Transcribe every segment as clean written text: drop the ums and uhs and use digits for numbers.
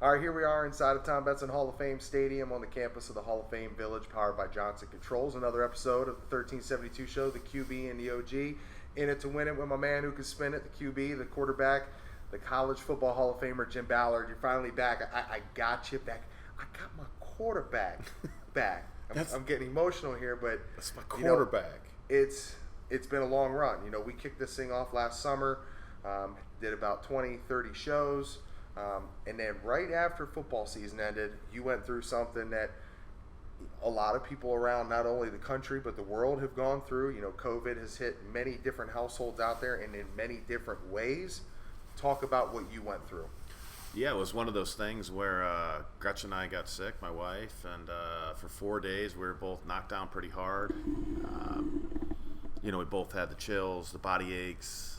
All right, here we are inside of Tom Benson Hall of Fame Stadium on the campus of the Hall of Fame Village, powered by Johnson Controls. Another episode of the 1372 show, the QB and the OG. In it to win it with my man who can spin it, the QB, the quarterback, the College Football Hall of Famer, Jim Ballard. You're finally back. I got you back. I got my quarterback back. I'm getting emotional here, but that's my quarterback. It's been a long run. You know, we kicked this thing off last summer, did about 20, 30 shows. And then right after football season ended, you went through something that a lot of people around not only the country but the world have gone through. You know, COVID has hit many different households out there and in many different ways. Talk about what you went through. Yeah, it was one of those things where Gretchen and I got sick, my wife, and for 4 days we were both knocked down pretty hard. We both had the chills, the body aches.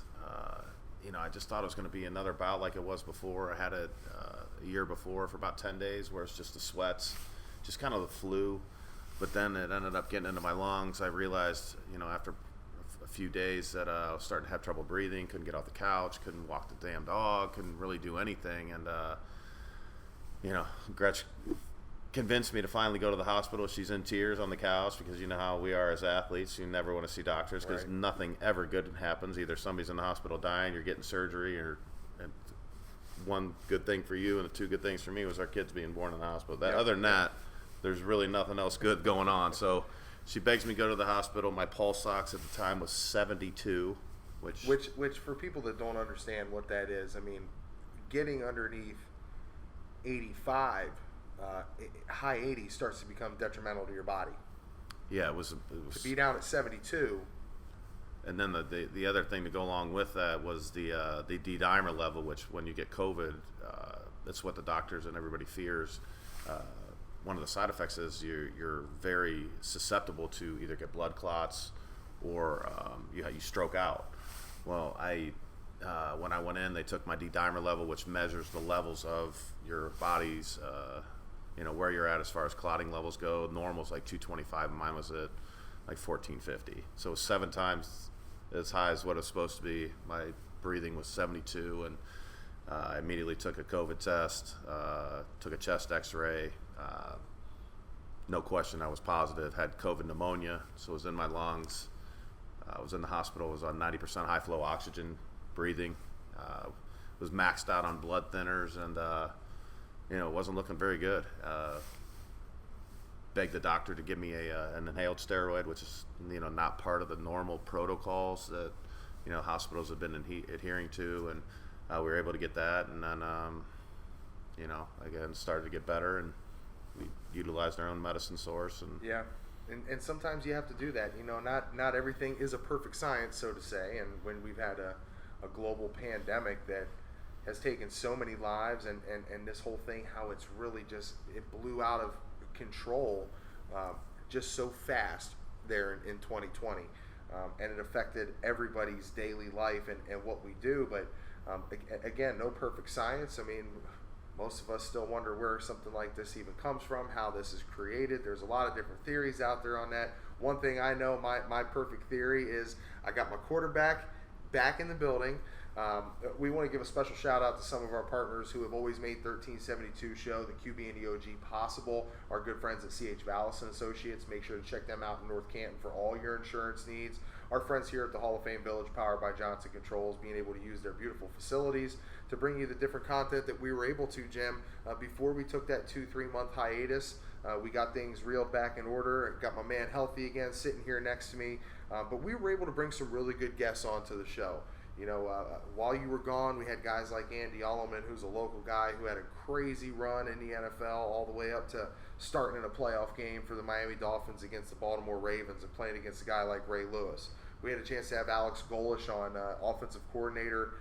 I just thought it was going to be another bout like it was before. I had it a year before for about 10 days where it's just the sweats, just kind of the flu. But then it ended up getting into my lungs. I realized, after a few days that I was starting to have trouble breathing, couldn't get off the couch, couldn't walk the damn dog, couldn't really do anything. And, Gretchen convinced me to finally go to the hospital. She's in tears on the couch because you know how we are as athletes. You never want to see doctors because nothing ever good happens. Either somebody's in the hospital dying, you're getting surgery, and one good thing for you and the two good things for me was our kids being born in the hospital. Other than that, there's really nothing else good going on. So she begs me to go to the hospital. My pulse ox at the time was 72, which for people that don't understand what that is, I mean, getting underneath 85. High 80 starts to become detrimental to your body. Yeah, it was to be down at 72. And then the other thing to go along with that was the D-dimer level, which when you get COVID, that's what the doctors and everybody fears. One of the side effects is you're very susceptible to either get blood clots or you stroke out. Well, when I went in, they took my D-dimer level, which measures the levels of your body's where you're at as far as clotting levels go. Normal's like 225, and mine was at like 1450. So it was 7 times as high as what it's supposed to be. My breathing was 72, and I immediately took a COVID test, took a chest x-ray. No question, I was positive. Had COVID pneumonia, so it was in my lungs. I was in the hospital. I was on 90% high flow oxygen breathing. Was maxed out on blood thinners, and it wasn't looking very good. Begged the doctor to give me an inhaled steroid, which is not part of the normal protocols that hospitals have been adhering to, and we were able to get that, and then again started to get better, and we utilized our own medicine source. And and sometimes you have to do that. Not everything is a perfect science, so to say, and when we've had a global pandemic that has taken so many lives, and this whole thing, how it's really it blew out of control just so fast there in 2020, and it affected everybody's daily life and what we do. But again, no perfect science. I mean, most of us still wonder where something like this even comes from, how this is created. There's a lot of different theories out there on that. One thing I know, my perfect theory is I got my quarterback back in the building. We want to give a special shout out to some of our partners who have always made 1372 show, the QB and the OG, possible. Our good friends at CH Vallis and Associates. Make sure to check them out in North Canton for all your insurance needs. Our friends here at the Hall of Fame Village, powered by Johnson Controls, being able to use their beautiful facilities to bring you the different content that we were able to, Jim. Before we took that 2-3 month hiatus, we got things reeled back in order. Got my man healthy again, sitting here next to me. But we were able to bring some really good guests onto the show. While you were gone, we had guys like Andy Alumni, who's a local guy who had a crazy run in the NFL all the way up to starting in a playoff game for the Miami Dolphins against the Baltimore Ravens and playing against a guy like Ray Lewis. We had a chance to have Alex Golish on, offensive coordinator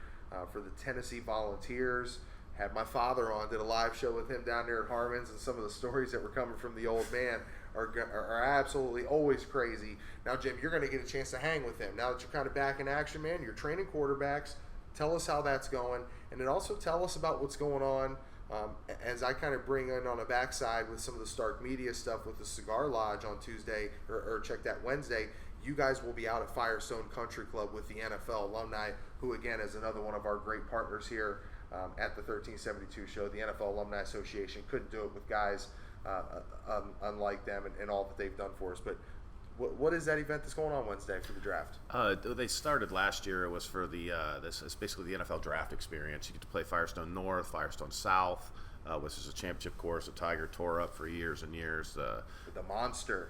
for the Tennessee Volunteers. Had my father on, did a live show with him down there at Harmon's, and some of the stories that were coming from the old man are absolutely always crazy. Now, Jim, you're going to get a chance to hang with him. Now that you're kind of back in action, man, you're training quarterbacks. Tell us how that's going, and then also tell us about what's going on as I kind of bring in on the backside with some of the Stark Media stuff with the Cigar Lodge on Tuesday, or check that Wednesday. You guys will be out at Firestone Country Club with the NFL Alumni, who, again, is another one of our great partners here at the 1372 show. The NFL Alumni Association couldn't do it with guys unlike them and all that they've done for us. But what is that event that's going on Wednesday for the draft? They started last year. It was for this is basically the NFL draft experience. You get to play Firestone North, Firestone South, which is a championship course. The Tiger tore up for years and years. The Monster.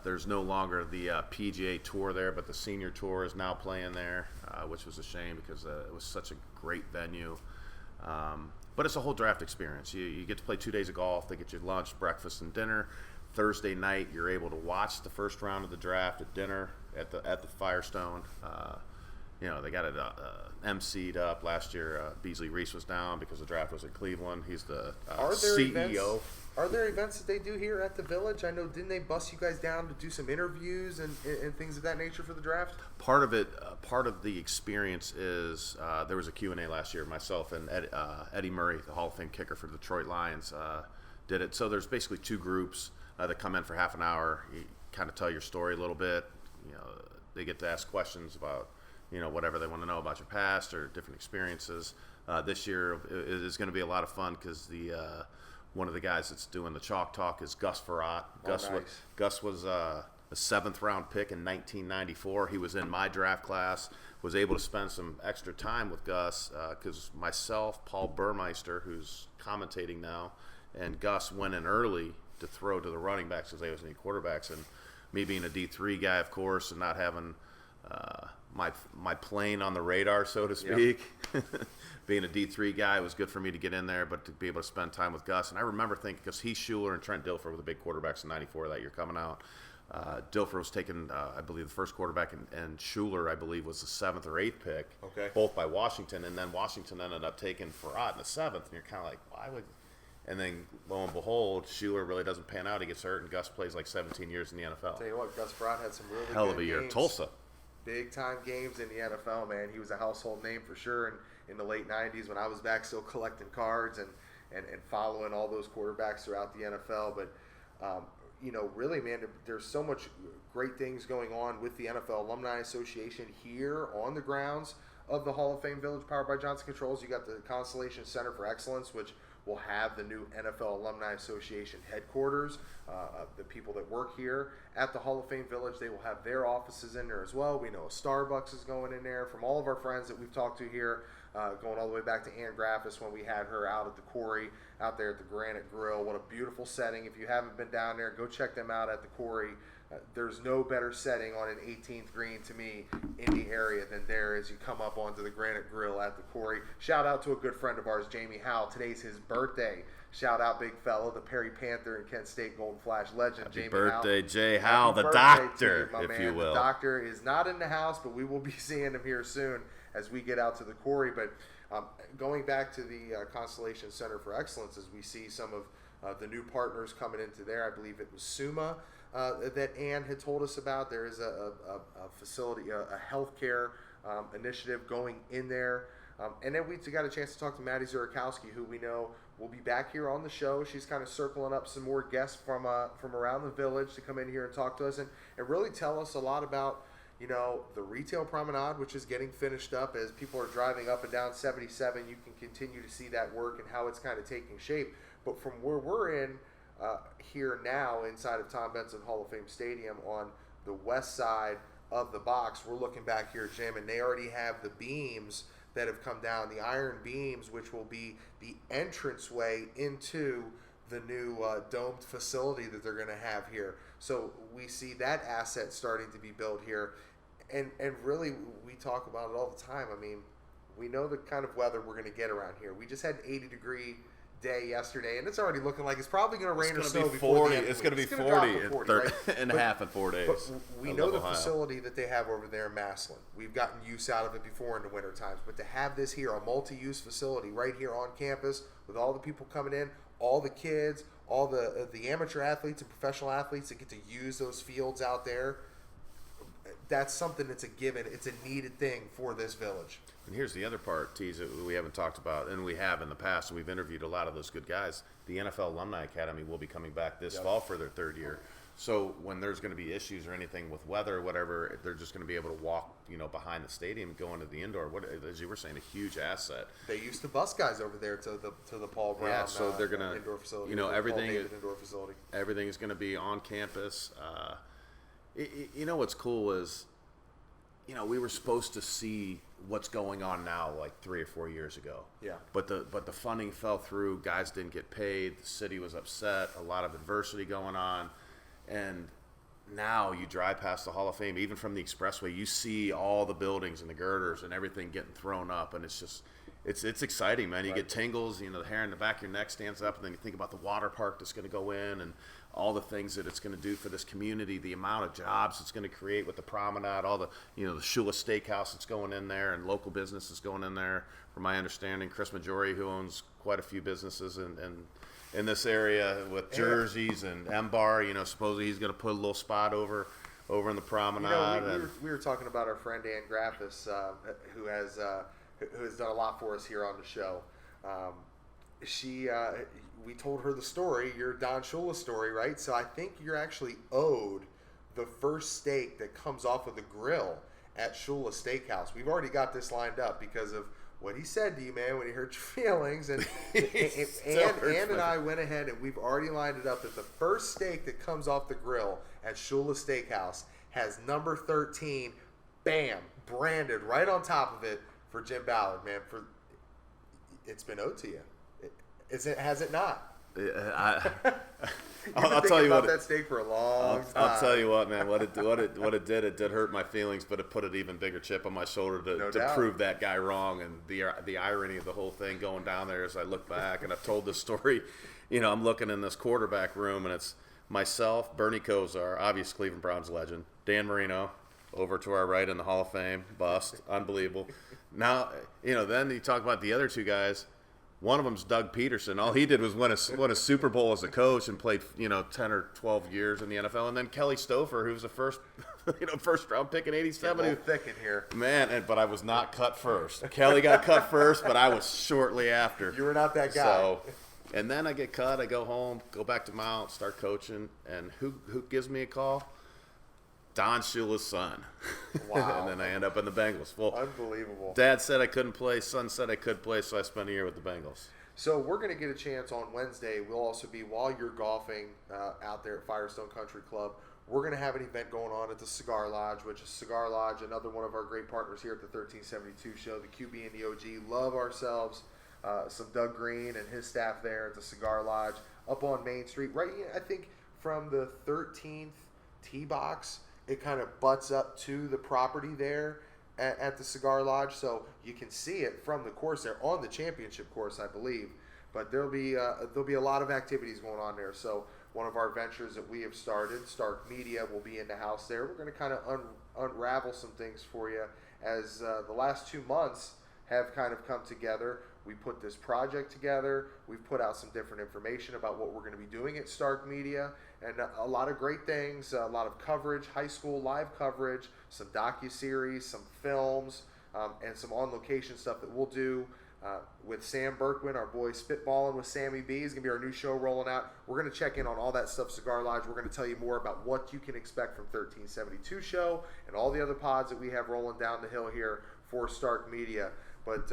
There's no longer the PGA Tour there, but the Senior Tour is now playing there, which was a shame because it was such a great venue. But it's a whole draft experience. You get to play 2 days of golf. They get you lunch, breakfast, and dinner. Thursday night, you're able to watch the first round of the draft at dinner at the Firestone. They got it emceed up last year. Beasley Reese was down because the draft was in Cleveland. He's the CEO. Are there events that they do here at the Village? I know, didn't they bust you guys down to do some interviews and things of that nature for the draft? Part of it, part of the experience is there was a Q&A last year. Myself and Eddie Murray, the Hall of Fame kicker for the Detroit Lions, did it. So there's basically two groups that come in for half an hour. You kind of tell your story a little bit. They get to ask questions about whatever they want to know about your past or different experiences. This year it is going to be a lot of fun because one of the guys that's doing the chalk talk is Gus Farrat. Gus was a 7th round pick in 1994. He was in my draft class. Was able to spend some extra time with Gus because myself, Paul Burmeister, who's commentating now, and Gus went in early to throw to the running backs because they was any quarterbacks. And me being a D3 guy, of course, and not having my plane on the radar, so to speak. Yep. Being a D3 guy, it was good for me to get in there, but to be able to spend time with Gus. And I remember thinking, because he's Schuler and Trent Dilfer were the big quarterbacks in '94 that year coming out. Dilfer was taken, I believe, the first quarterback, and Schuler, I believe, was the 7th or 8th pick, both by Washington. And then Washington ended up taking Farrat in the 7th. And you're kind of like, why would... And then, lo and behold, Schuler really doesn't pan out. He gets hurt, and Gus plays like 17 years in the NFL. I'll tell you what, Gus Farrat had some really hell good of a year. games. Tulsa. Big-time games in the NFL, man. He was a household name for sure in the late 90s when I was back still collecting cards and following all those quarterbacks throughout the NFL. But, really, man, there's so much great things going on with the NFL Alumni Association here on the grounds of the Hall of Fame Village powered by Johnson Controls. You got the Constellation Center for Excellence, which will have the new NFL Alumni Association headquarters. The people that work here at the Hall of Fame Village, they will have their offices in there as well. We know a Starbucks is going in there from all of our friends that we've talked to here, going all the way back to Ann Graffis when we had her out at the quarry, out there at the Granite Grill. What a beautiful setting. If you haven't been down there, go check them out at the quarry. There's no better setting on an 18th green to me in the area than there as you come up onto the Granite Grill at the quarry. Shout out to a good friend of ours, Jamie Howell. Today's his birthday. Shout out, big fella, the Perry Panther and Kent State Golden Flash legend, Happy Jamie birthday, Howell. Jay Howell, the doctor, if you will. The doctor is not in the house, but we will be seeing him here soon as we get out to the quarry. But going back to the Constellation Center for Excellence, as we see some of the new partners coming into there, I believe it was SUMA that Ann had told us about. There is a facility, a healthcare initiative going in there. And then we got a chance to talk to Maddie Zurakowski, who we know will be back here on the show. She's kind of circling up some more guests from around the village to come in here and talk to us and really tell us a lot about, the retail promenade, which is getting finished up. As people are driving up and down 77, you can continue to see that work and how it's kind of taking shape. But from where we're in here now inside of Tom Benson Hall of Fame Stadium on the west side of the box, we're looking back here, Jim, and they already have the beams that have come down, the iron beams, which will be the entranceway into the new domed facility that they're going to have here. So we see that asset starting to be built here. And really, we talk about it all the time. I mean, we know the kind of weather we're going to get around here. We just had an 80-degree day yesterday, and it's already looking like it's probably going to rain or snow before the end of the week. It's going to be 40 right? and a half in 4 days. But we know the facility that they have over there in Massillon. We've gotten use out of it before in the winter times, but to have this here, a multi-use facility right here on campus with all the people coming in, all the kids, all the amateur athletes and professional athletes that get to use those fields out there, that's something that's a given. It's a needed thing for this village. And here's the other part, Tease, that we haven't talked about, and we have in the past, and we've interviewed a lot of those good guys. The NFL Alumni Academy will be coming back this fall for their 3rd year. So when there's going to be issues or anything with weather or whatever, they're just going to be able to walk, behind the stadium and go into the indoor. What, as you were saying, a huge asset. They used to bus guys over there to the Paul Brown. Yeah, so they're gonna, indoor facility. everything. Paul David indoor facility. Everything is going to be on campus. What's cool is, we were supposed to see what's going on now like 3 or 4 years ago. Yeah. But the funding fell through. Guys didn't get paid. The city was upset. A lot of adversity going on, and now you drive past the Hall of Fame, even from the expressway, you see all the buildings and the girders and everything getting thrown up, and it's just, it's exciting, man. You get tingles, the hair in the back of your neck stands up, and then you think about the water park that's going to go in and all the things that it's going to do for this community, the amount of jobs it's going to create with the promenade, all the, the Shula Steakhouse that's going in there and local businesses going in there. From my understanding, Chris Majori, who owns quite a few businesses in this area with jerseys and M-Bar, supposedly he's going to put a little spot over in the promenade. We were talking about our friend Ann Graffis, who has done a lot for us here on the show. We told her the story, your Don Shula story, right? So I think you're actually owed the first steak that comes off of the grill at Shula Steakhouse. We've already got this lined up because of what he said to you, man, when he hurt your feelings. And Ann and I went ahead and we've already lined it up that the first steak that comes off the grill at Shula Steakhouse has number 13, bam, branded right on top of it for Jim Ballard, man. It's been owed to you. Has it not? I'll tell you what. That steak for a long time. I'll tell you what, man. What it did. It did hurt my feelings, but it put an even bigger chip on my shoulder to prove that guy wrong. And the irony of the whole thing going down there as I look back and I've told this story. I'm looking in this quarterback room and it's myself, Bernie Kosar, obvious Cleveland Browns legend, Dan Marino, over to our right in the Hall of Fame, bust, unbelievable. Now, then you talk about the other two guys. One of them's Doug Peterson. All he did was win a Super Bowl as a coach and played 10 or 12 years in the NFL. And then Kelly Stouffer, who was the first round pick in '87. A little thick in here, man. But I was not cut first. Kelly got cut first, but I was shortly after. You were not that guy. So, and then I get cut. I go home, go back to Mount, start coaching, and who gives me a call? Don Shula's son. Wow. And then I end up in the Bengals. Well, unbelievable. Dad said I couldn't play. Son said I could play, so I spent a year with the Bengals. So we're going to get a chance on Wednesday. We'll also be, while you're golfing out there at Firestone Country Club, we're going to have an event going on at the Cigar Lodge, which is Cigar Lodge, another one of our great partners here at the 1372 show, the QB and the OG. Love ourselves some Doug Green and his staff there at the Cigar Lodge up on Main Street. Right, I think from the 13th tee box, it kind of butts up to the property there at the Cigar Lodge, so you can see it from the course there on the championship course, I believe. But there'll be a lot of activities going on there. So one of our ventures that we have started, Stark Media, will be in the house there. We're going to kind of unravel some things for you as the last 2 months have kind of come together. We put this project together. We've put out some different information about what we're going to be doing at Stark Media, and a lot of great things, a lot of coverage, high school live coverage, some docuseries, some films, and some on-location stuff that we'll do with Sam Berkwin, our boy Spitballing with Sammy B. is going to be our new show rolling out. We're going to check in on all that stuff, Cigar Lodge. We're going to tell you more about what you can expect from 1372 show and all the other pods that we have rolling down the hill here for Stark Media. But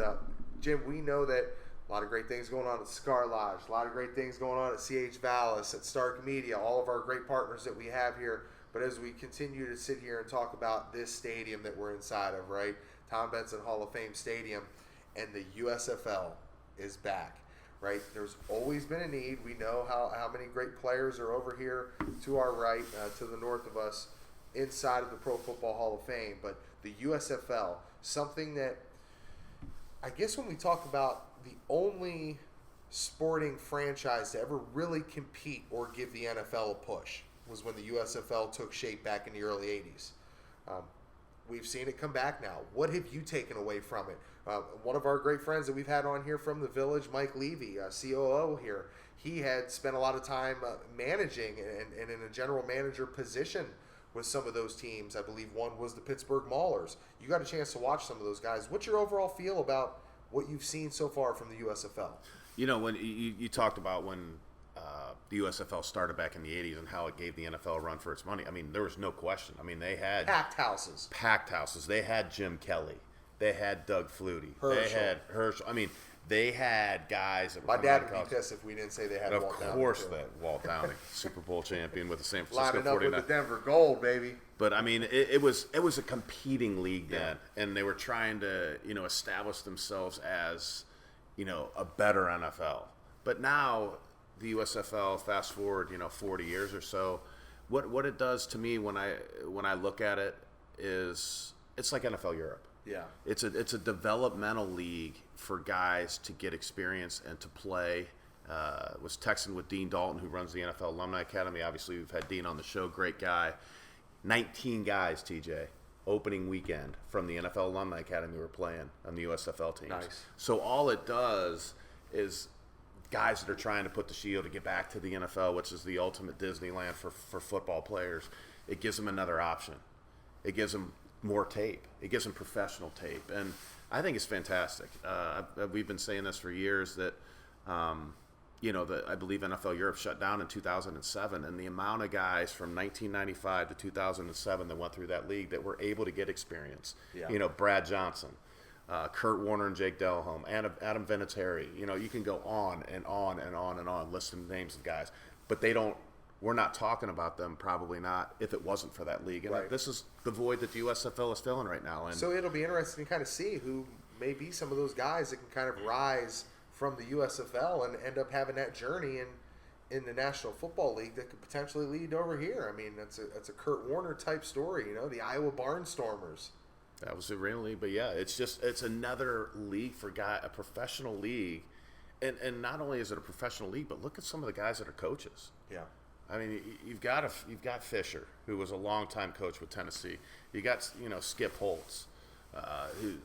Jim, we know that a lot of great things going on at Cigar Lodge, a lot of great things going on at CH Vallis, at Stark Media, all of our great partners that we have here. But as we continue to sit here and talk about this stadium that we're inside of, right, Tom Benson Hall of Fame Stadium, and the USFL is back, right? There's always been a need. We know how many great players are over here to our right, to the north of us, inside of the Pro Football Hall of Fame. But the USFL, something that I guess when we talk about the only sporting franchise to ever really compete or give the NFL a push was when the USFL took shape back in the early 80s. We've seen it come back now. What have you taken away from it? One of our great friends that we've had on here from the Village, Mike Levy, COO here, he had spent a lot of time managing and in a general manager position with some of those teams. I believe one was the Pittsburgh Maulers. You got a chance to watch some of those guys. What's your overall feel about what you've seen so far from the USFL? When you talked about when the USFL started back in the 80s and how it gave the NFL a run for its money. I mean, there was no question. I mean, they had packed houses. They had Jim Kelly. They had Doug Flutie. Herschel. They had Herschel. I mean, they had guys that were My dad would be pissed if we didn't say they had Walt Downey. Of course, that Walt Downey, Super Bowl champion with the San Francisco Lining up 49ers. with the Denver Gold, baby. But I mean, it was a competing league then, and they were trying to establish themselves as a better NFL. But now the USFL, fast forward 40 years or so, what it does to me when I look at it is it's like NFL Europe. Yeah, it's a developmental league for guys to get experience and to play. Was texting with Dean Dalton, who runs the NFL Alumni Academy. Obviously, we've had Dean on the show. Great guy. 19 guys, TJ, opening weekend from the NFL Alumni Academy were playing on the USFL teams. Nice. So all it does is guys that are trying to put the shield to get back to the NFL, which is the ultimate Disneyland for football players, it gives them another option. It gives them more tape. It gives them professional tape. And I think it's fantastic. We've been saying this for years that, I believe NFL Europe shut down in 2007, and the amount of guys from 1995 to 2007 that went through that league that were able to get experience. Yeah. Brad Johnson, Kurt Warner and Jake Delhomme, Adam Vinatieri. You can go on and on and on and on listing names of guys, but we're not talking about them, probably not, if it wasn't for that league. And right. This is the void that the USFL is filling right now. And so it'll be interesting to kind of see who may be some of those guys that can kind of rise from the USFL and end up having that journey in the National Football League that could potentially lead over here. I mean, that's a Kurt Warner type story, the Iowa Barnstormers. That was it really, but yeah, it's another league for a professional league. And not only is it a professional league, but look at some of the guys that are coaches. Yeah. I mean, you've got Fisher, who was a longtime coach with Tennessee. You got Skip Holtz,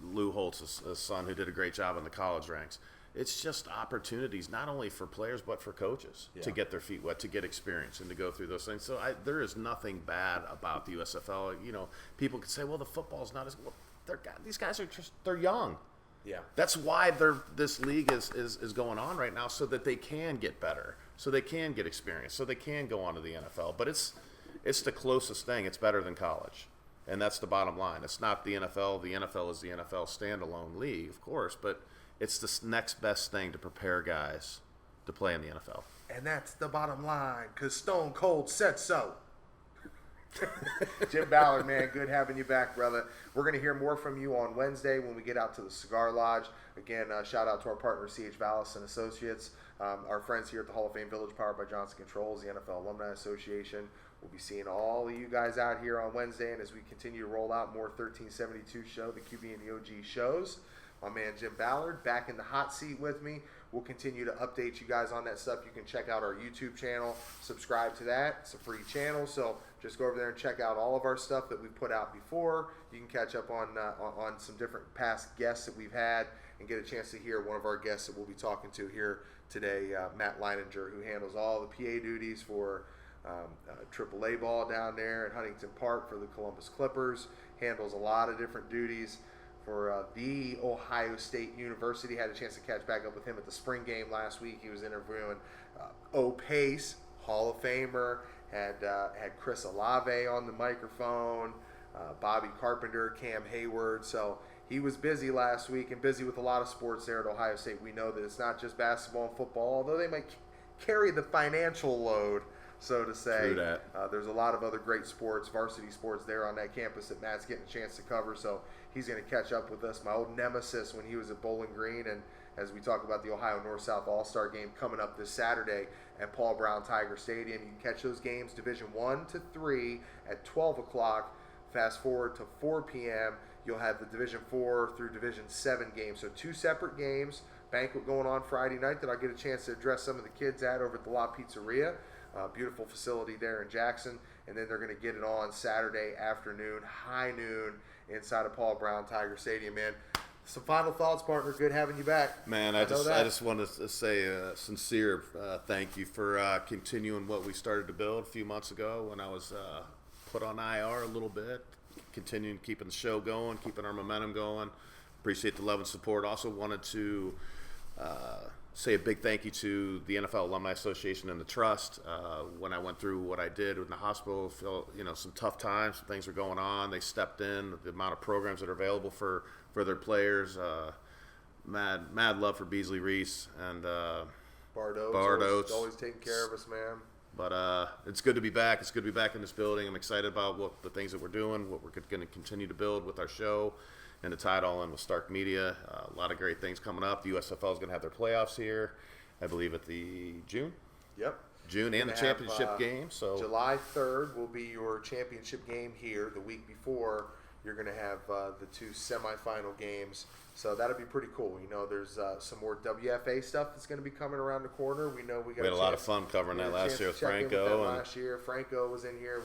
Lou Holtz's son, who did a great job in the college ranks. It's just opportunities, not only for players but for coaches to get their feet wet, to get experience, and to go through those things. So there is nothing bad about the USFL. People could say, well, the football's not as well. These guys are they're young. Yeah, that's why this league is going on right now, so that they can get better, so they can get experience, so they can go on to the NFL. But it's the closest thing. It's better than college, and that's the bottom line. It's not the NFL. The NFL is the NFL standalone league, of course, but it's the next best thing to prepare guys to play in the NFL. And that's the bottom line, because Stone Cold said so. Jim Ballard, man, good having you back, brother. We're going to hear more from you on Wednesday when we get out to the Cigar Lodge. Again, shout out to our partner, C.H. Vallis and Associates, our friends here at the Hall of Fame Village, powered by Johnson Controls, the NFL Alumni Association. We'll be seeing all of you guys out here on Wednesday, and as we continue to roll out more 1372 show, the QB and the OG shows. My man Jim Ballard back in the hot seat with me. We'll continue to update you guys on that stuff. You can check out our YouTube channel, subscribe to that. It's a free channel, so just go over there and check out all of our stuff that we've put out before. You can catch up on some different past guests that we've had and get a chance to hear one of our guests that we'll be talking to here today, Matt Leininger, who handles all the PA duties for AAA ball down there at Huntington Park for the Columbus Clippers, handles a lot of different duties for the Ohio State University. Had a chance to catch back up with him at the spring game last week. He was interviewing Pace, Hall of Famer, had Chris Olave on the microphone, Bobby Carpenter, Cam Hayward. So he was busy last week and busy with a lot of sports there at Ohio State. We know that it's not just basketball and football, although they might carry the financial load, so to say. True that. There's a lot of other great sports, varsity sports there on that campus that Matt's getting a chance to cover, so he's going to catch up with us. My old nemesis when he was at Bowling Green, and as we talk about the Ohio North-South All-Star game coming up this Saturday at Paul Brown Tiger Stadium. You can catch those games, Division 1 to 3 at 12 o'clock. Fast forward to 4 p.m., you'll have the Division 4 through Division 7 games. So 2 separate games. Banquet going on Friday night that I'll get a chance to address some of the kids at over at the La Pizzeria. Beautiful facility there in Jackson. And then they're going to get it on Saturday afternoon, high noon, inside of Paul Brown Tiger Stadium, man. Some final thoughts, partner. Good having you back. Man, I just want to say a sincere thank you for continuing what we started to build a few months ago when I was put on IR a little bit. Continuing keeping the show going, keeping our momentum going. Appreciate the love and support. Also wanted to say a big thank you to the NFL Alumni Association and the Trust. When I went through what I did in the hospital, felt some tough times, some things were going on. They stepped in. The amount of programs that are available for their players. Mad love for Beasley Reese and Bardo's always taking care of us, man. But it's good to be back. It's good to be back in this building. I'm excited about what the things that we're doing, what we're going to continue to build with our show, and to tie it all in with Stark Media. A lot of great things coming up. The USFL is going to have their playoffs here, I believe, at the June. Yep. June and the championship game. So July 3rd will be your championship game here. The week before, you're going to have the two semifinal games. So that'll be pretty cool. There's some more WFA stuff that's going to be coming around the corner. We know we had a lot of fun covering that last year with Franco. Last year, Franco was in here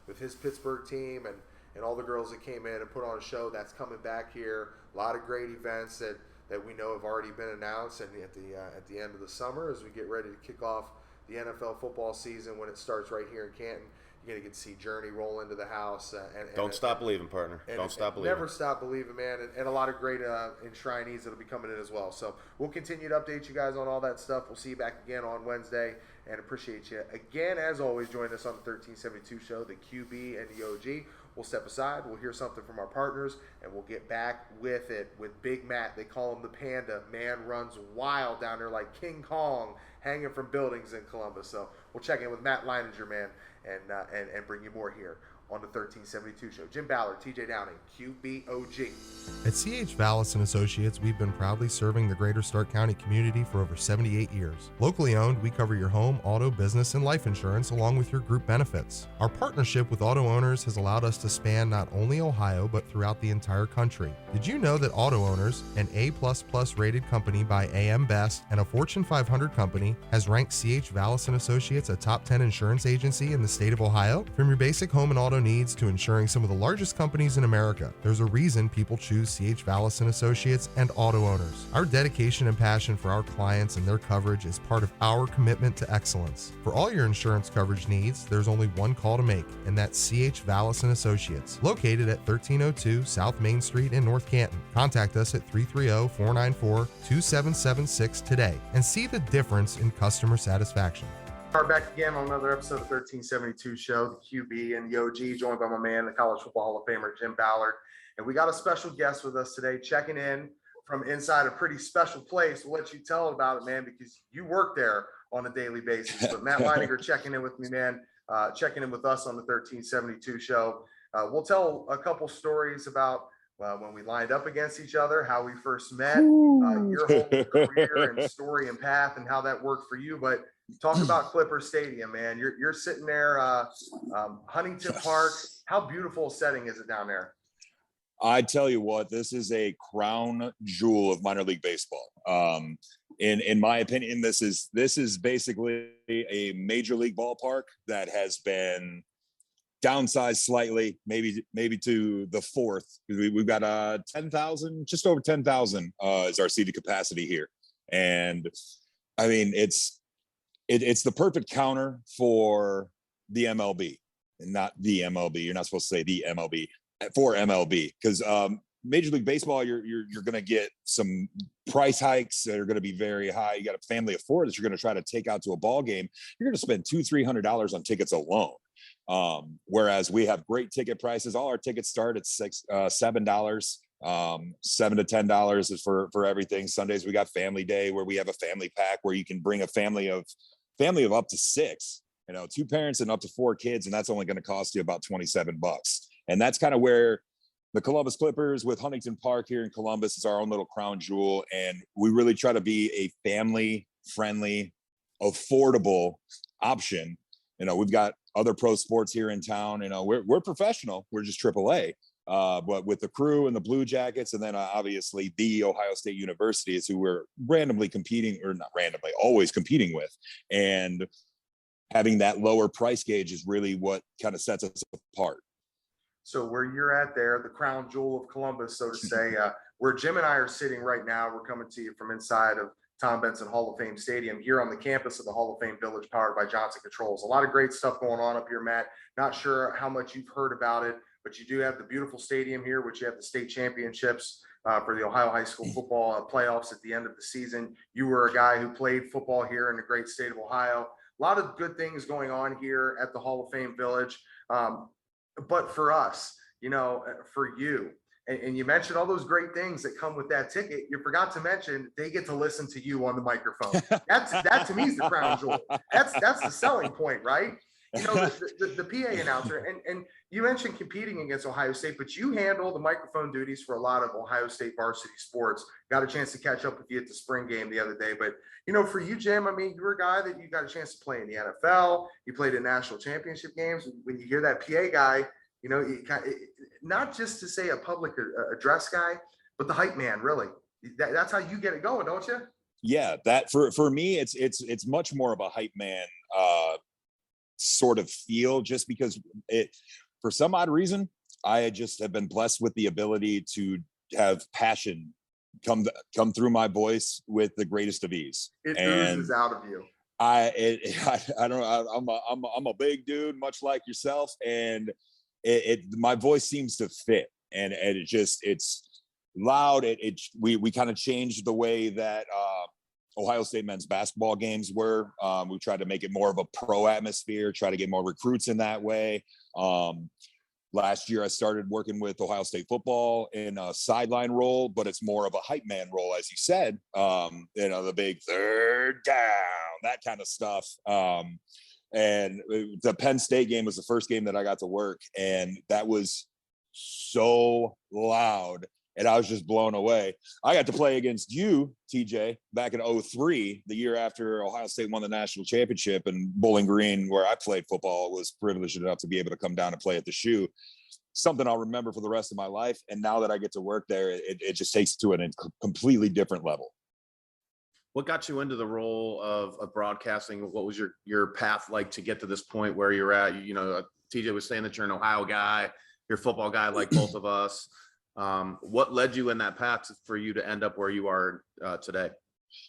with his Pittsburgh team and all the girls that came in and put on a show. That's coming back here. A lot of great events that we know have already been announced. And at the end of the summer, as we get ready to kick off the NFL football season when it starts right here in Canton, you're going to get to see Journey roll into the house. Don't stop believing, partner. Don't stop believing. Never stop believing, man. And a lot of great enshrinees that will be coming in as well. So we'll continue to update you guys on all that stuff. We'll see you back again on Wednesday and appreciate you. Again, as always, join us on the 1372 show, the QB and the OG. We'll step aside. We'll hear something from our partners, and we'll get back with it with Big Matt. They call him the Panda. Man runs wild down there like King Kong hanging from buildings in Columbus. So we'll check in with Matt Leininger, man, and bring you more here on the 1372 show. Jim Ballard, TJ Downing, QBOG. At C.H. Vallis & Associates, we've been proudly serving the greater Stark County community for over 78 years. Locally owned, we cover your home, auto, business, and life insurance along with your group benefits. Our partnership with auto owners has allowed us to span not only Ohio, but throughout the entire country. Did you know that Auto Owners, an A++ rated company by AM Best and a Fortune 500 company, has ranked C.H. Vallis & Associates a top 10 insurance agency in the state of Ohio? From your basic home and auto needs to insuring some of the largest companies in America, there's a reason people choose C.H. Vallis & Associates and Auto Owners. Our dedication and passion for our clients and their coverage is part of our commitment to excellence. For all your insurance coverage needs, there's only one call to make, and that's C.H. Vallis & Associates, located at 1302 South Main Street in North Canton. Contact us at 330-494-2776 today and see the difference in customer satisfaction. We're back again on another episode of 1372 show, the QB and the OG, joined by my man, the College Football Hall of Famer, Jim Ballard. And we got a special guest with us today, checking in from inside a pretty special place. We'll let you tell about it, man, because you work there on a daily basis. But Matt Leininger checking in with me, man, checking in with us on the 1372 show. We'll tell a couple stories about when we lined up against each other, how we first met, your whole career and story and path and how that worked for you. But talk about Clipper Stadium, man. You're sitting there, Huntington Park. How beautiful a setting is it down there? I tell you what, this is a crown jewel of minor league baseball. In my opinion, this is basically a major league ballpark that has been downsized slightly, maybe to the fourth. We've got 10,000, just over 10,000 is our seated capacity here, and I mean it's the perfect counter for the MLB, and not the MLB. You're not supposed to say the MLB, for MLB, because Major League Baseball, you're going to get some price hikes that are going to be very high. You got a family of four that you're going to try to take out to a ball game. You're going to spend $200-300 on tickets alone. Whereas we have great ticket prices. All our tickets start at $7. $7 to $10 is for everything. Sundays we got Family Day, where we have a family pack where you can bring a family of up to six. Two parents and up to four kids, and that's only going to cost you about $27. And that's kind of where the Columbus Clippers with Huntington Park here in Columbus is our own little crown jewel. And we really try to be a family friendly, affordable option. We've got other pro sports here in town. We're professional. We're just AAA. But with the Crew and the Blue Jackets, and then obviously the Ohio State University is who we're randomly competing, or not randomly, always competing with. And having that lower price gauge is really what kind of sets us apart. So where you're at there, the crown jewel of Columbus, so to say, where Jim and I are sitting right now, we're coming to you from inside of Tom Benson Hall of Fame Stadium here on the campus of the Hall of Fame Village, powered by Johnson Controls. A lot of great stuff going on up here, Matt. Not sure how much you've heard about it, but you do have the beautiful stadium here, which you have the state championships for the Ohio high school football playoffs at the end of the season. You were a guy who played football here in the great state of Ohio. A lot of good things going on here at the Hall of Fame Village. But for us, for you, and you mentioned all those great things that come with that ticket. You forgot to mention they get to listen to you on the microphone. That to me is the crown jewel. That's the selling point, right? The PA announcer, and you mentioned competing against Ohio State, but you handle the microphone duties for a lot of Ohio State varsity sports. Got a chance to catch up with you at the spring game the other day, but for you, Jim, I mean, you were a guy that you got a chance to play in the NFL. You played in national championship games. When you hear that PA guy, not just to say a public address guy, but the hype man, really. That's how you get it going, don't you? Yeah, that for me, it's much more of a hype man sort of feel, just because for some odd reason, I just have been blessed with the ability to have passion come through my voice with the greatest of ease. It oozes out of you. I don't know. I'm a big dude, much like yourself, and my voice seems to fit, and it's loud. We kind of changed the way that Ohio State men's basketball games were. We tried to make it more of a pro atmosphere, try to get more recruits in that way. Last year, I started working with Ohio State football in a sideline role, but it's more of a hype man role, as you said. The big third down, that kind of stuff. And the Penn State game was the first game that I got to work, and that was so loud, and I was just blown away. I got to play against you, TJ, back in 2003, the year after Ohio State won the national championship, and Bowling Green, where I played football, was privileged enough to be able to come down and play at the Shoe. Something I'll remember for the rest of my life. And now that I get to work there, it just takes it to a completely different level. What got you into the role of broadcasting? What was your path like to get to this point where you're at? TJ was saying that you're an Ohio guy, you're a football guy like both of us. What led you in that path for you to end up where you are today?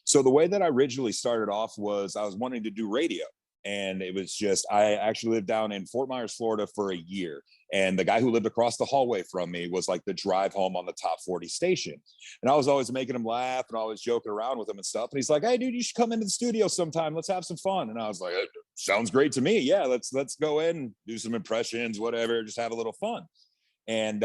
So the way that I originally started off was I was wanting to do radio. And it was just, I actually lived down in Fort Myers, Florida for a year. And the guy who lived across the hallway from me was like the drive home on the top 40 station. And I was always making him laugh and always joking around with him and stuff. And he's like, "Hey, dude, you should come into the studio sometime. Let's have some fun." And I was like, "Sounds great to me. Yeah, let's go in, do some impressions, whatever, just have a little fun." And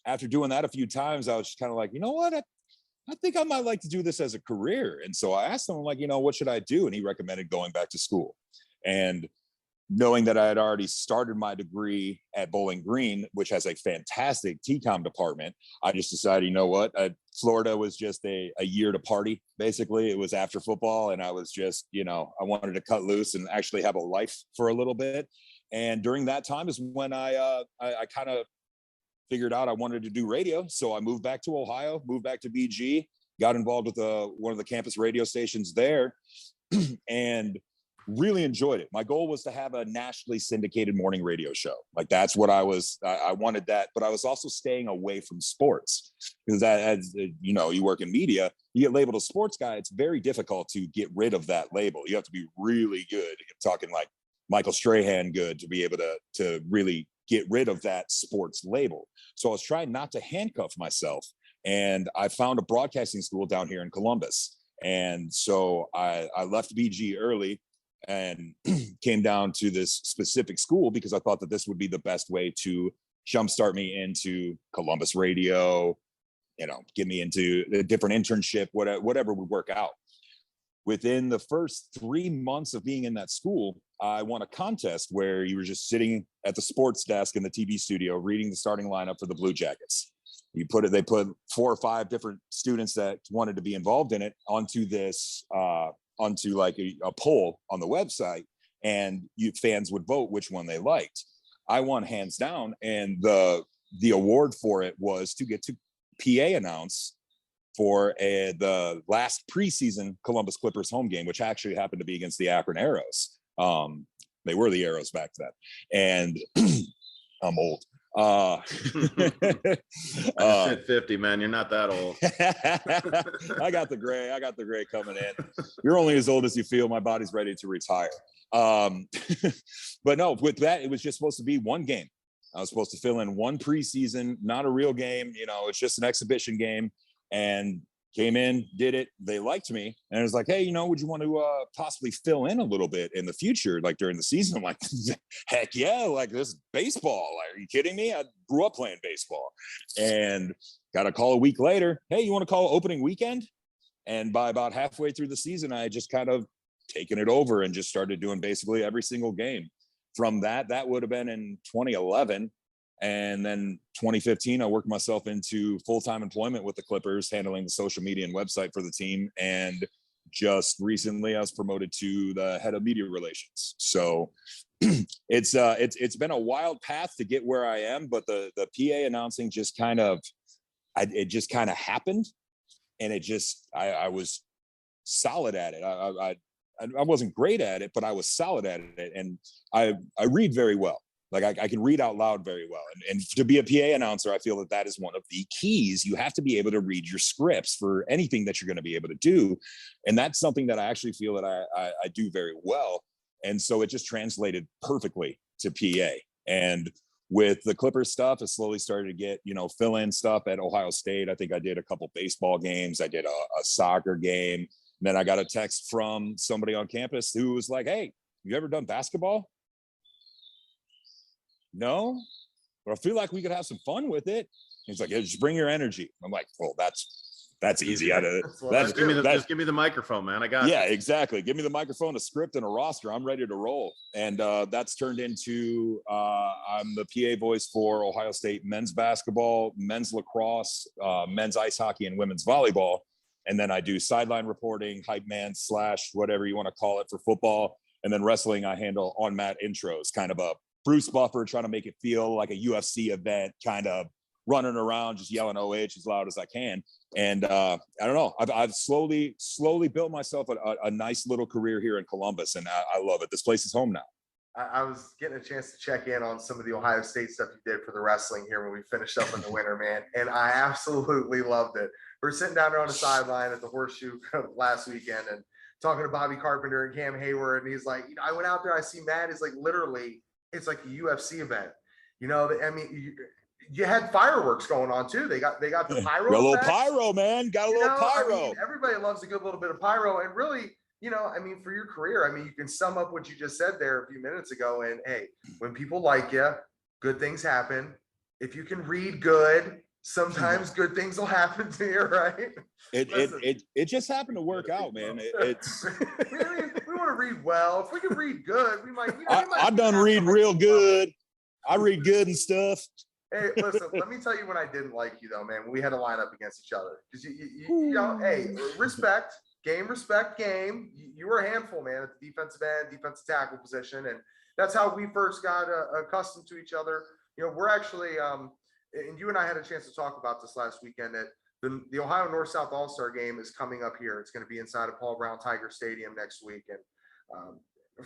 after doing that a few times, I was just kind of like, you know what? I think I might like to do this as a career. And so I asked him, like, what should I do? And he recommended going back to school. And knowing that I had already started my degree at Bowling Green, which has a fantastic TCOM department, I just decided, Florida was just a year to party. Basically, it was after football, and I was just, I wanted to cut loose and actually have a life for a little bit. And during that time is when I kind of figured out I wanted to do radio. So I moved back to Ohio, moved back to BG, got involved with one of the campus radio stations there, and really enjoyed it. My goal was to have a nationally syndicated morning radio show. Like, that's what I wanted that, but I was also staying away from sports, because as you work in media, you get labeled a sports guy. It's very difficult to get rid of that label. You have to be really good. I'm talking like Michael Strahan good to be able to really get rid of that sports label. So I was trying not to handcuff myself, and I found a broadcasting school down here in Columbus. And so I left BG early and came down to this specific school because I thought that this would be the best way to jumpstart me into Columbus radio, get me into a different internship, whatever would work out. Within the first 3 months of being in that school, I won a contest where you were just sitting at the sports desk in the TV studio reading the starting lineup for the Blue Jackets. They put 4 or 5 different students that wanted to be involved in it onto this, onto like a poll on the website, and fans would vote which one they liked. I won hands down, and the award for it was to get to PA announce for the last preseason Columbus Clippers home game, which actually happened to be against the Akron Arrows. They were the Arrows back then, and I'm old. I said 50, man. You're not that old. I got the gray coming in. You're only as old as you feel. My body's ready to retire. But no, with that, it was just supposed to be one game. I was supposed to fill in one preseason, not a real game. It's just an exhibition game, and came in, did it. They liked me, and it was like, hey, would you want to possibly fill in a little bit in the future, like during the season? I'm like, heck yeah, like this is baseball. Like, are you kidding me? I grew up playing baseball, and got a call a week later. Hey, you want to call opening weekend? And by about halfway through the season, I just kind of taken it over and just started doing basically every single game. From that would have been in 2011. And then 2015, I worked myself into full-time employment with the Clippers, handling the social media and website for the team. And just recently, I was promoted to the head of media relations. So it's been a wild path to get where I am, but the PA announcing just kind of, it just kind of happened, and I was solid at it. I wasn't great at it, but I was solid at it, and I read very well. Like I can read out loud very well. And to be a PA announcer, I feel that is one of the keys. You have to be able to read your scripts for anything that you're going to be able to do. And that's something that I actually feel that I do very well. And so it just translated perfectly to PA. And with the Clippers stuff, I slowly started to get, fill in stuff at Ohio State. I think I did a couple baseball games. I did a soccer game. And then I got a text from somebody on campus who was like, hey, you ever done basketball? No, but I feel like we could have some fun with it. He's like, yeah, just bring your energy. I'm like, well, that's easy. Just give me the microphone, man. I got yeah, it. Exactly. Give me the microphone, a script, and a roster. I'm ready to roll. And that's turned into I'm the PA voice for Ohio State men's basketball, men's lacrosse, men's ice hockey, and women's volleyball. And then I do sideline reporting, hype man / whatever you want to call it for football. And then wrestling, I handle on mat intros, kind of a Bruce Buffer, trying to make it feel like a UFC event, kind of running around, just yelling OH as loud as I can. And I don't know, I've slowly built myself a nice little career here in Columbus, and I love it. This place is home now. I was getting a chance to check in on some of the Ohio State stuff you did for the wrestling here when we finished up in the winter, man. And I absolutely loved it. We're sitting down there on the sideline at the Horseshoe last weekend and talking to Bobby Carpenter and Cam Hayward. And he's like, I went out there, I see Matt. He's like, literally, it's like a UFC event. I mean, you had fireworks going on too. They got the pyro. Got a little pyro, man. Got a little pyro. I mean, everybody loves a good little bit of pyro. And really, I mean, for your career, I mean, you can sum up what you just said there a few minutes ago. And hey, when people like you, good things happen. If you can read good, sometimes good things will happen to you, right? It just happened to work out, man. It's we want to read well. If we can read good, we might. I done read real good. I read good and stuff. Hey, listen, let me tell you when I didn't like you though, man. When we had to line up against each other, because hey, respect game. You were a handful, man, at the defensive end, defensive tackle position, and that's how we first got accustomed to each other. We're actually, and you and I had a chance to talk about this last weekend, that the Ohio North-South All-Star game is coming up here. It's going to be inside of Paul Brown Tiger Stadium next week, and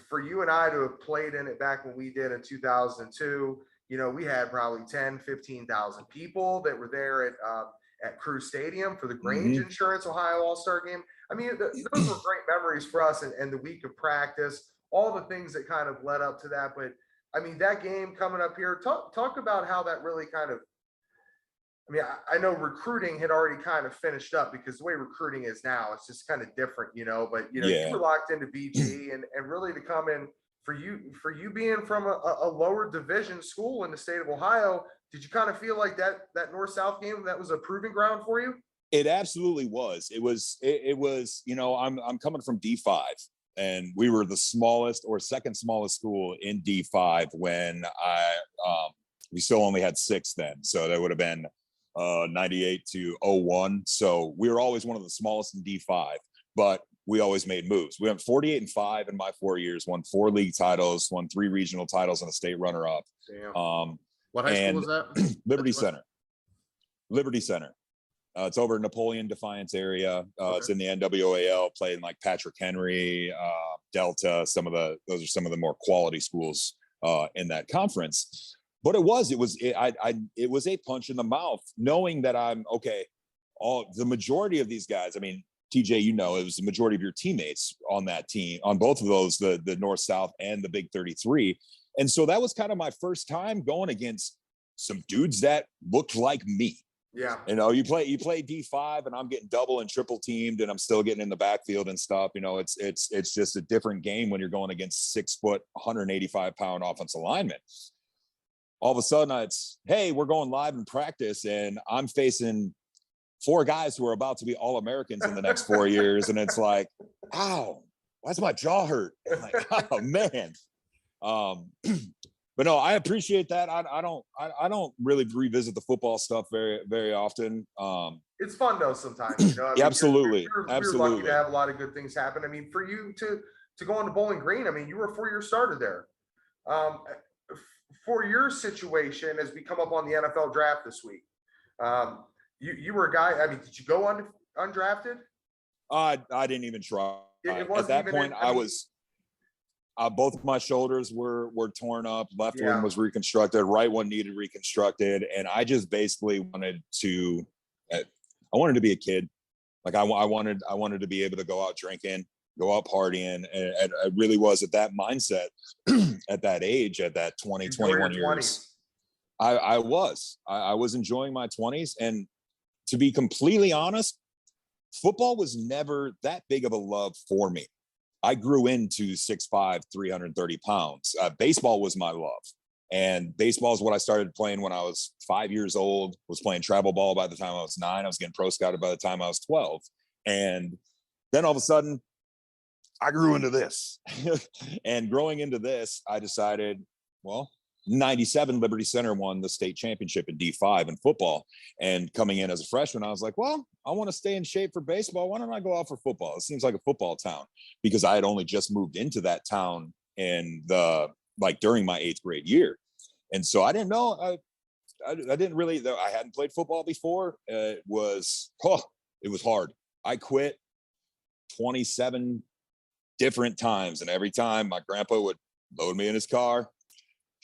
for you and I to have played in it back when we did in 2002. We had probably 10, 15,000 people that were there at Crew Stadium for the Grange Insurance Ohio All-Star game. I mean, those were great memories for us, and the week of practice, all the things that kind of led up to that. But I mean, that game coming up here, talk about how that really kind of, I mean, I know recruiting had already kind of finished up, because the way recruiting is now, it's just kind of different, but you were locked into BG, and really to come in, for you being from a lower division school in the state of Ohio, did you kind of feel like that North-South game, that was a proving ground for you? It absolutely was. It was, I'm coming from D5, and we were the smallest or second smallest school in D5 when we still only had 6 then. So that would have been 98 to 01. So we were always one of the smallest in D5, but we always made moves. We went 48-5 in my 4 years, won 4 league titles, won 3 regional titles, and a state runner-up. What high school was that? Liberty Center. Liberty Center. It's over in Napoleon Defiance area. It's in the NWAL, playing like Patrick Henry, Delta. Those are some of the more quality schools in that conference. But it was a punch in the mouth, knowing that I'm okay. The majority of these guys, I mean, TJ, it was the majority of your teammates on that team, on both of those, the North-South and the Big 33. And so that was kind of my first time going against some dudes that looked like me. Yeah. You know, you play D5 and I'm getting double and triple teamed and I'm still getting in the backfield and stuff. You know, it's just a different game when you're going against 6 foot, 185-pound offensive linemen. All of a sudden it's, hey, we're going live in practice and I'm facing 4 guys who are about to be All-Americans in the next 4 years. And it's like, ow, why's my jaw hurt? I'm like, oh man. But no, I appreciate that. I don't really revisit the football stuff very, very often. It's fun though sometimes. You know, I mean, absolutely, we're absolutely. lucky to have a lot of good things happen. I mean, for you to go into Bowling Green, I mean, you were a 4-year starter there. For your situation, as we come up on the NFL draft this week, you were a guy. I mean, did you go undrafted? I didn't even try. It At that point, I was. Both of my shoulders were torn up. Left one was reconstructed. Right one needed reconstructed. And I just basically wanted to be a kid. Like I wanted to be able to go out drinking, go out partying. And I really was at that mindset at that age, at that 20, 21 years. I was enjoying my 20s. And to be completely honest, football was never that big of a love for me. I grew into 6'5", 330 pounds. Baseball was my love. And baseball is what I started playing when I was 5 years old, was playing travel ball by the time I was 9. I was getting pro scouted by the time I was 12. And then all of a sudden, I grew into this. And growing into this, I decided, well, 97 Liberty Center won the state championship in D5 in football. And coming in as a freshman, I was like, well, I want to stay in shape for baseball. Why don't I go out for football? It seems like a football town, because I had only just moved into that town during my 8th grade year. And so I didn't know, I didn't really, I hadn't played football before. It was hard. I quit 27 different times. And every time my grandpa would load me in his car,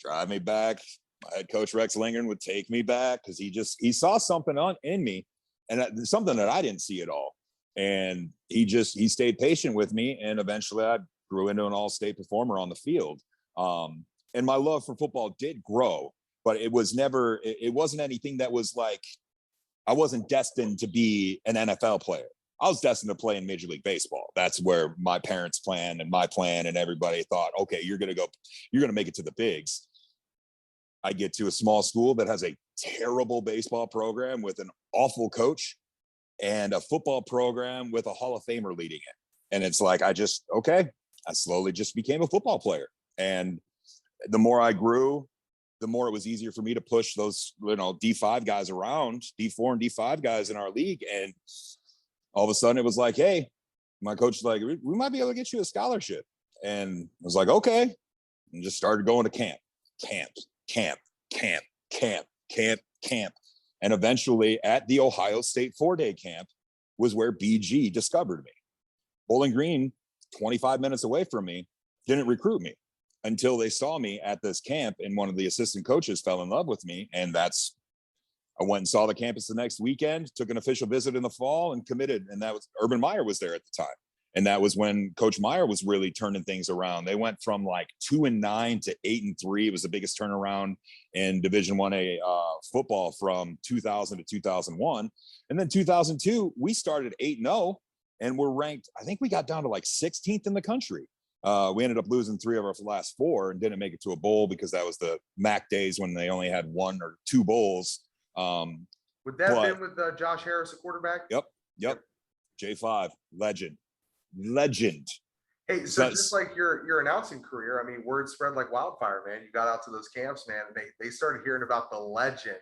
drive me back. My head coach Rex Leininger would take me back because he saw something in me, and something that I didn't see at all. And he stayed patient with me, and eventually I grew into an all-state performer on the field. And my love for football did grow, but it wasn't anything that was like, I wasn't destined to be an NFL player. I was destined to play in Major League Baseball. That's where my parents' plan and my plan and everybody thought, okay, you're going to make it to the bigs. I get to a small school that has a terrible baseball program with an awful coach and a football program with a Hall of Famer leading it. And it's like, I slowly just became a football player. And the more I grew, the more it was easier for me to push those, D5 guys around, D4 and D5 guys in our league. And all of a sudden it was like, hey, my coach was like, we might be able to get you a scholarship. And I was like, okay. And just started going to camp. And eventually at the Ohio State 4-day camp was where BG discovered me. Bowling Green, 25 minutes away from me, didn't recruit me until they saw me at this camp, and one of the assistant coaches fell in love with me. And I went and saw the campus the next weekend, took an official visit in the fall, and committed. And that was Urban Meyer was there at the time. And that was when Coach Meyer was really turning things around. They went from like 2-9 to 8-3. It was the biggest turnaround in Division 1A football from 2000 to 2001. And then 2002, we started 8-0 and we're ranked, I think we got down to like 16th in the country. We ended up losing 3 of our last 4 and didn't make it to a bowl because that was the MAC days when they only had 1 or 2 bowls. Would that have been with Josh Harris, a quarterback? Yep. J5, legend. Hey, so just like your announcing career, I mean, word spread like wildfire, man. You got out to those camps, man, and they started hearing about the legend.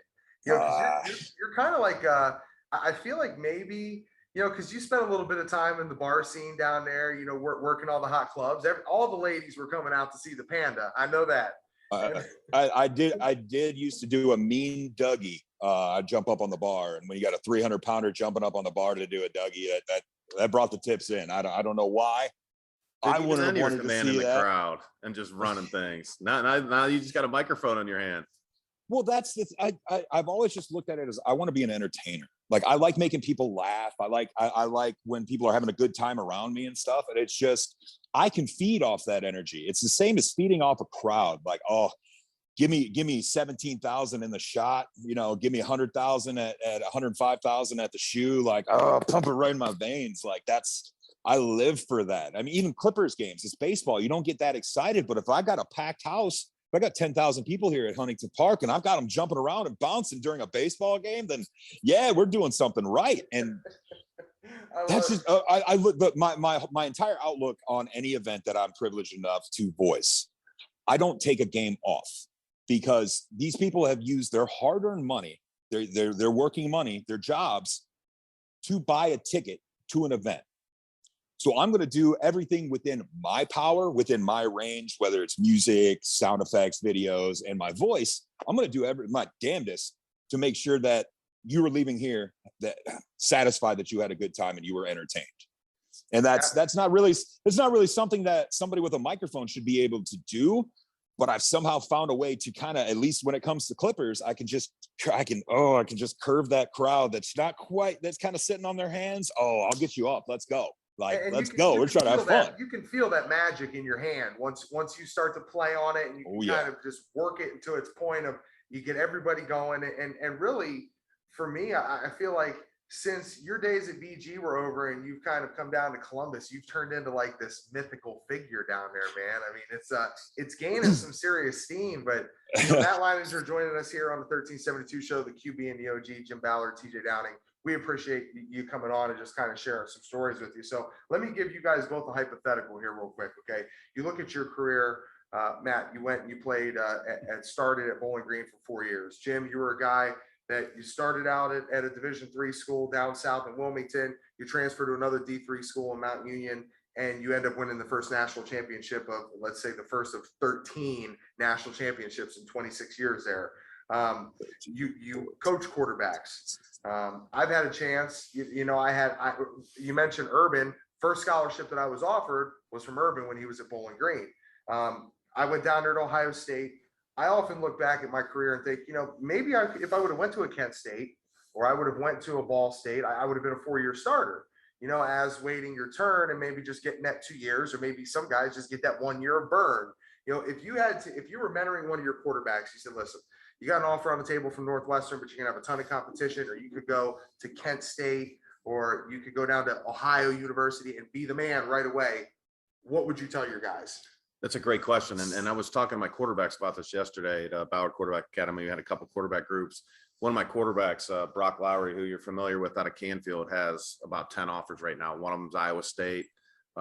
You know, 'cause you're kind of like I feel like maybe, because you spent a little bit of time in the bar scene down there, working all the hot clubs. All the ladies were coming out to see the Panda. I know that. I did used to do a mean Dougie. I'd jump up on the bar, and when you got a 300-pounder jumping up on the bar to do a Dougie, that brought the tips in. I don't know why. I wouldn't have wanted to see the crowd and just running things. Now you just got a microphone in your hand. Well, that's I've always just looked at it as I want to be an entertainer. Like I like making people laugh. I like when people are having a good time around me and stuff. And it's just I can feed off that energy. It's the same as feeding off a crowd. Like, oh, give me 17,000 in the shot, give me 100,000 at 105,000 at the shoe. Like, oh, pump it right in my veins. Like I live for that. I mean, even Clippers games, it's baseball. You don't get that excited, but if I got a packed house, if I got 10,000 people here at Huntington Park and I've got them jumping around and bouncing during a baseball game, then yeah, we're doing something right. And that's just, I look, but my entire outlook on any event that I'm privileged enough to voice, I don't take a game off, because these people have used their hard-earned money, their working money, their jobs, to buy a ticket to an event. So I'm going to do everything within my power, within my range, whether it's music, sound effects, videos, and my voice. I'm going to do my damnedest to make sure that you were leaving here that satisfied that you had a good time and you were entertained. And that's not really something that somebody with a microphone should be able to do. But I've somehow found a way to kind of, at least when it comes to Clippers, I can just curve that crowd that's not quite, that's kind of sitting on their hands. Oh, I'll get you up. Let's go. Like, let's go. We're trying to have fun. You can feel that magic in your hand once you start to play on it, and you can kind of just work it to its point of, you get everybody going. And really, for me, I feel like since your days at BG were over and you've kind of come down to Columbus, you've turned into like this mythical figure down there, man. I mean, it's gaining some serious steam. But Matt Leininger joining us here on the 1372 show, the QB and the OG, Jim Ballard, TJ Downing. We appreciate you coming on and just kind of sharing some stories with you. So let me give you guys both a hypothetical here real quick, okay? You look at your career, Matt, you went and you played and started at Bowling Green for 4 years. Jim, you were a guy that you started out at a Division III school down south in Wilmington. You transferred to another D3 school in Mount Union, and you end up winning the first national championship of, let's say, the first of 13 national championships in 26 years there. You coach quarterbacks. I've had a chance, you mentioned Urban. First scholarship that I was offered was from Urban when he was at Bowling Green. I went down there to Ohio State. I often look back at my career and think, maybe if I would have went to a Kent State, or I would have went to a Ball State, I would have been a 4-year starter, as waiting your turn and maybe just getting that 2 years, or maybe some guys just get that 1 year of burn. If you were mentoring one of your quarterbacks, you said, listen, you got an offer on the table from Northwestern, but you're gonna have a ton of competition, or you could go to Kent State, or you could go down to Ohio University and be the man right away. What would you tell your guys? That's a great question. And I was talking to my quarterbacks about this yesterday at Ballard Quarterback Academy. We had a couple quarterback groups. One of my quarterbacks, Brock Lowry, who you're familiar with out of Canfield, has about 10 offers right now. One of them is Iowa State,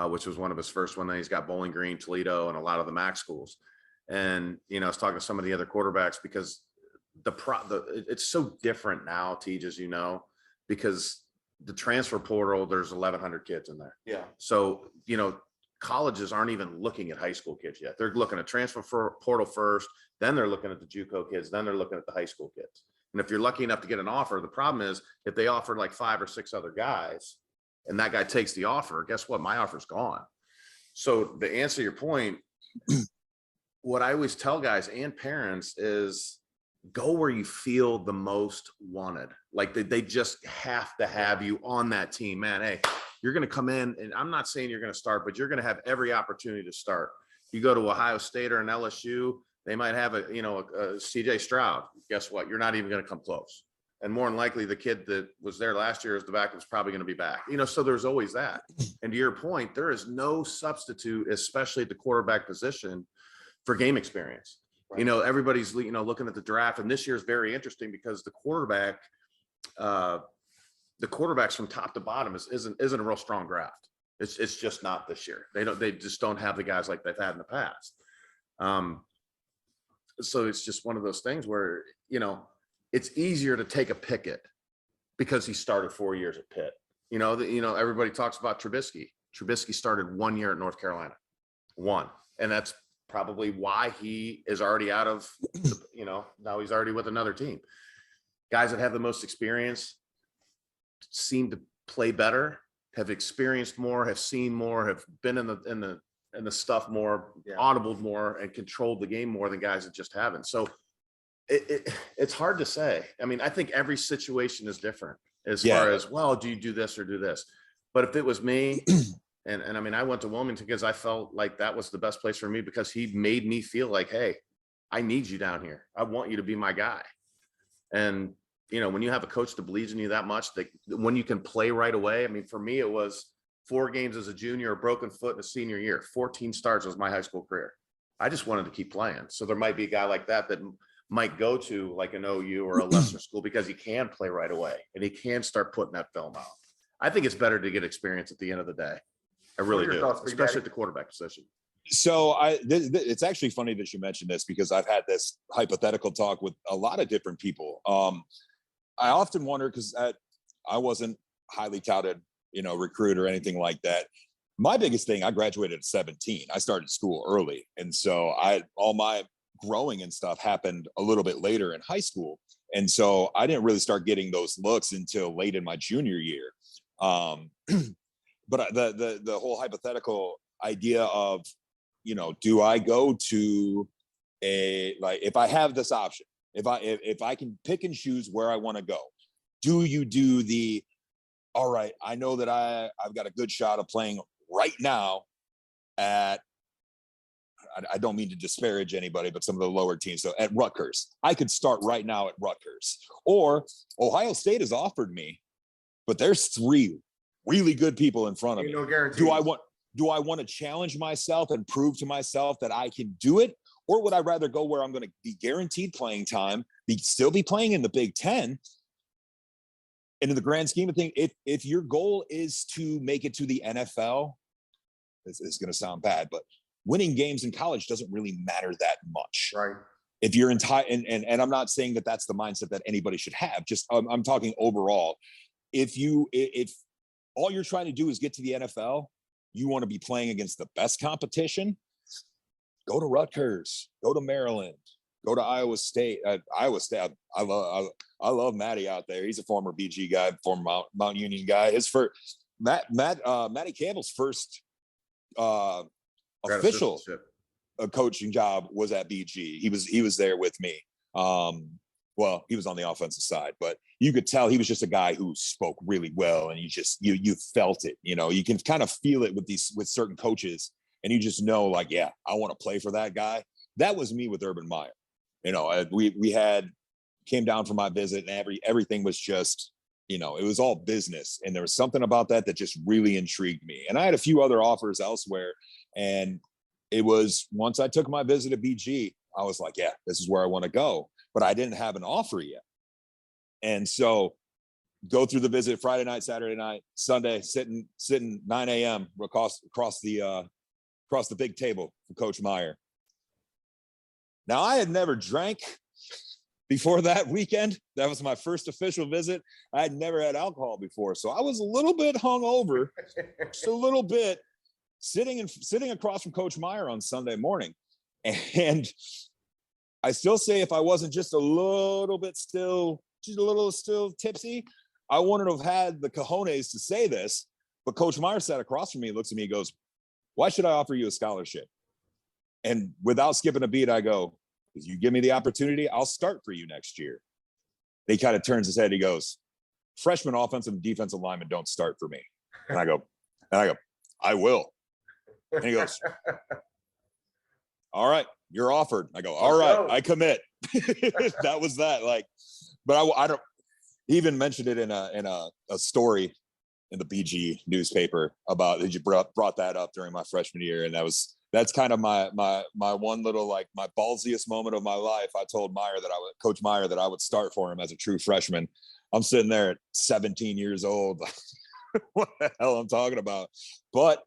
which was one of his first one. Then he's got Bowling Green, Toledo, and a lot of the MAC schools. And, I was talking to some of the other quarterbacks, because it's so different now, Tej, as you know, because the transfer portal, there's 1,100 kids in there. Yeah. So, colleges aren't even looking at high school kids yet. They're looking at transfer portal first, then they're looking at the JUCO kids, then they're looking at the high school kids. And if you're lucky enough to get an offer, the problem is if they offer like 5 or 6 other guys and that guy takes the offer, guess what? My offer's gone. So to answer your point, what I always tell guys and parents is go where you feel the most wanted. Like they just have to have you on that team, man. Hey, you're going to come in, and I'm not saying you're going to start, but you're going to have every opportunity to start. You go to Ohio State or an LSU, they might have a CJ Stroud. Guess what? You're not even going to come close. And more than likely, the kid that was there last year as the back was probably going to be back. So there's always that. And to your point, there is no substitute, especially at the quarterback position, for game experience. Right. Everybody's looking at the draft, and this year is very interesting because the quarterbacks from top to bottom isn't a real strong draft. It's just not this year. They just don't have the guys like they've had in the past. So it's just one of those things where it's easier to take a Pickett because he started 4 years at Pitt. Everybody talks about Trubisky. Trubisky started 1 year at North Carolina, and that's probably why he is already out of now he's already with another team. Guys that have the most experience seem to play better, have experienced more, have seen more, have been in the stuff more, audibled more, and controlled the game more than guys that just haven't. So it's hard to say. I mean, I think every situation is different as far as, well, do you do this or do this? But if it was me, and I mean, I went to Wilmington because I felt like that was the best place for me, because he made me feel like, hey, I need you down here. I want you to be my guy. And, when you have a coach that believes in you that much, that when you can play right away, I mean, for me, it was 4 games as a junior, a broken foot in a senior year, 14 starts was my high school career. I just wanted to keep playing. So there might be a guy like that might go to like an OU or a lesser school because he can play right away and he can start putting that film out. I think it's better to get experience at the end of the day. I really do, especially at the quarterback position. So it's actually funny that you mentioned this because I've had this hypothetical talk with a lot of different people. I often wonder because I wasn't highly touted, recruit or anything like that. My biggest thing, I graduated at 17. I started school early. And so all my growing and stuff happened a little bit later in high school. And so I didn't really start getting those looks until late in my junior year. But the whole hypothetical idea of, do I go to if I have this option, if I can pick and choose where I want to go, do you do all right, I know that I've got a good shot of playing right now I don't mean to disparage anybody, but some of the lower teams. So at Rutgers, I could start right now at Rutgers. Or Ohio State has offered me, but there's 3 really good people in front of me. No guarantee. Do I want to challenge myself and prove to myself that I can do it? Or would I rather go where I'm going to be guaranteed playing time, still be playing in the Big Ten? And in the grand scheme of things, if your goal is to make it to the NFL, this is going to sound bad, but winning games in college doesn't really matter that much. Right. If you're and I'm not saying that that's the mindset that anybody should have. Just I'm talking overall. If all you're trying to do is get to the NFL, you want to be playing against the best competition, go to Rutgers, go to Maryland, go to Iowa State. I love Matty out there. He's a former BG guy, former Mount Union guy. His first Matty Campbell's first official coaching job was at BG. He was there with me. Well, he was on the offensive side, but you could tell he was just a guy who spoke really well, and you felt it. You can kind of feel it with certain coaches, and you just know, like, yeah, I want to play for that guy. That was me with Urban Meyer. We came down for my visit, and everything was just, it was all business, and there was something about that just really intrigued me. And I had a few other offers elsewhere, and it was once I took my visit at BG, I was like, yeah, this is where I want to go. But I didn't have an offer yet. And so go through the visit Friday night, Saturday night, Sunday, sitting 9 a.m. across the big table for Coach Meyer. Now, I had never drank before that weekend. That was my first official visit. I had never had alcohol before. So I was a little bit hungover, just a little bit, sitting across from Coach Meyer on Sunday morning. And I still say if I wasn't just a little tipsy, I wouldn't have had the cojones to say this. But Coach Meyer sat across from me, looks at me, and goes, "Why should I offer you a scholarship?" And without skipping a beat, I go, "If you give me the opportunity, I'll start for you next year." And he kind of turns his head. He goes, "Freshman offensive and defensive linemen don't start for me." And I go, "I will." And he goes, "All right, you're offered." I go, "All right, I commit." That was that. But I don't. He even mentioned it in a story in the BG newspaper about that you brought that up during my freshman year, and that's kind of my one little, my ballsiest moment of my life. I told Coach Meyer that I would start for him as a true freshman. I'm sitting there at 17 years old. What the hell I'm talking about? But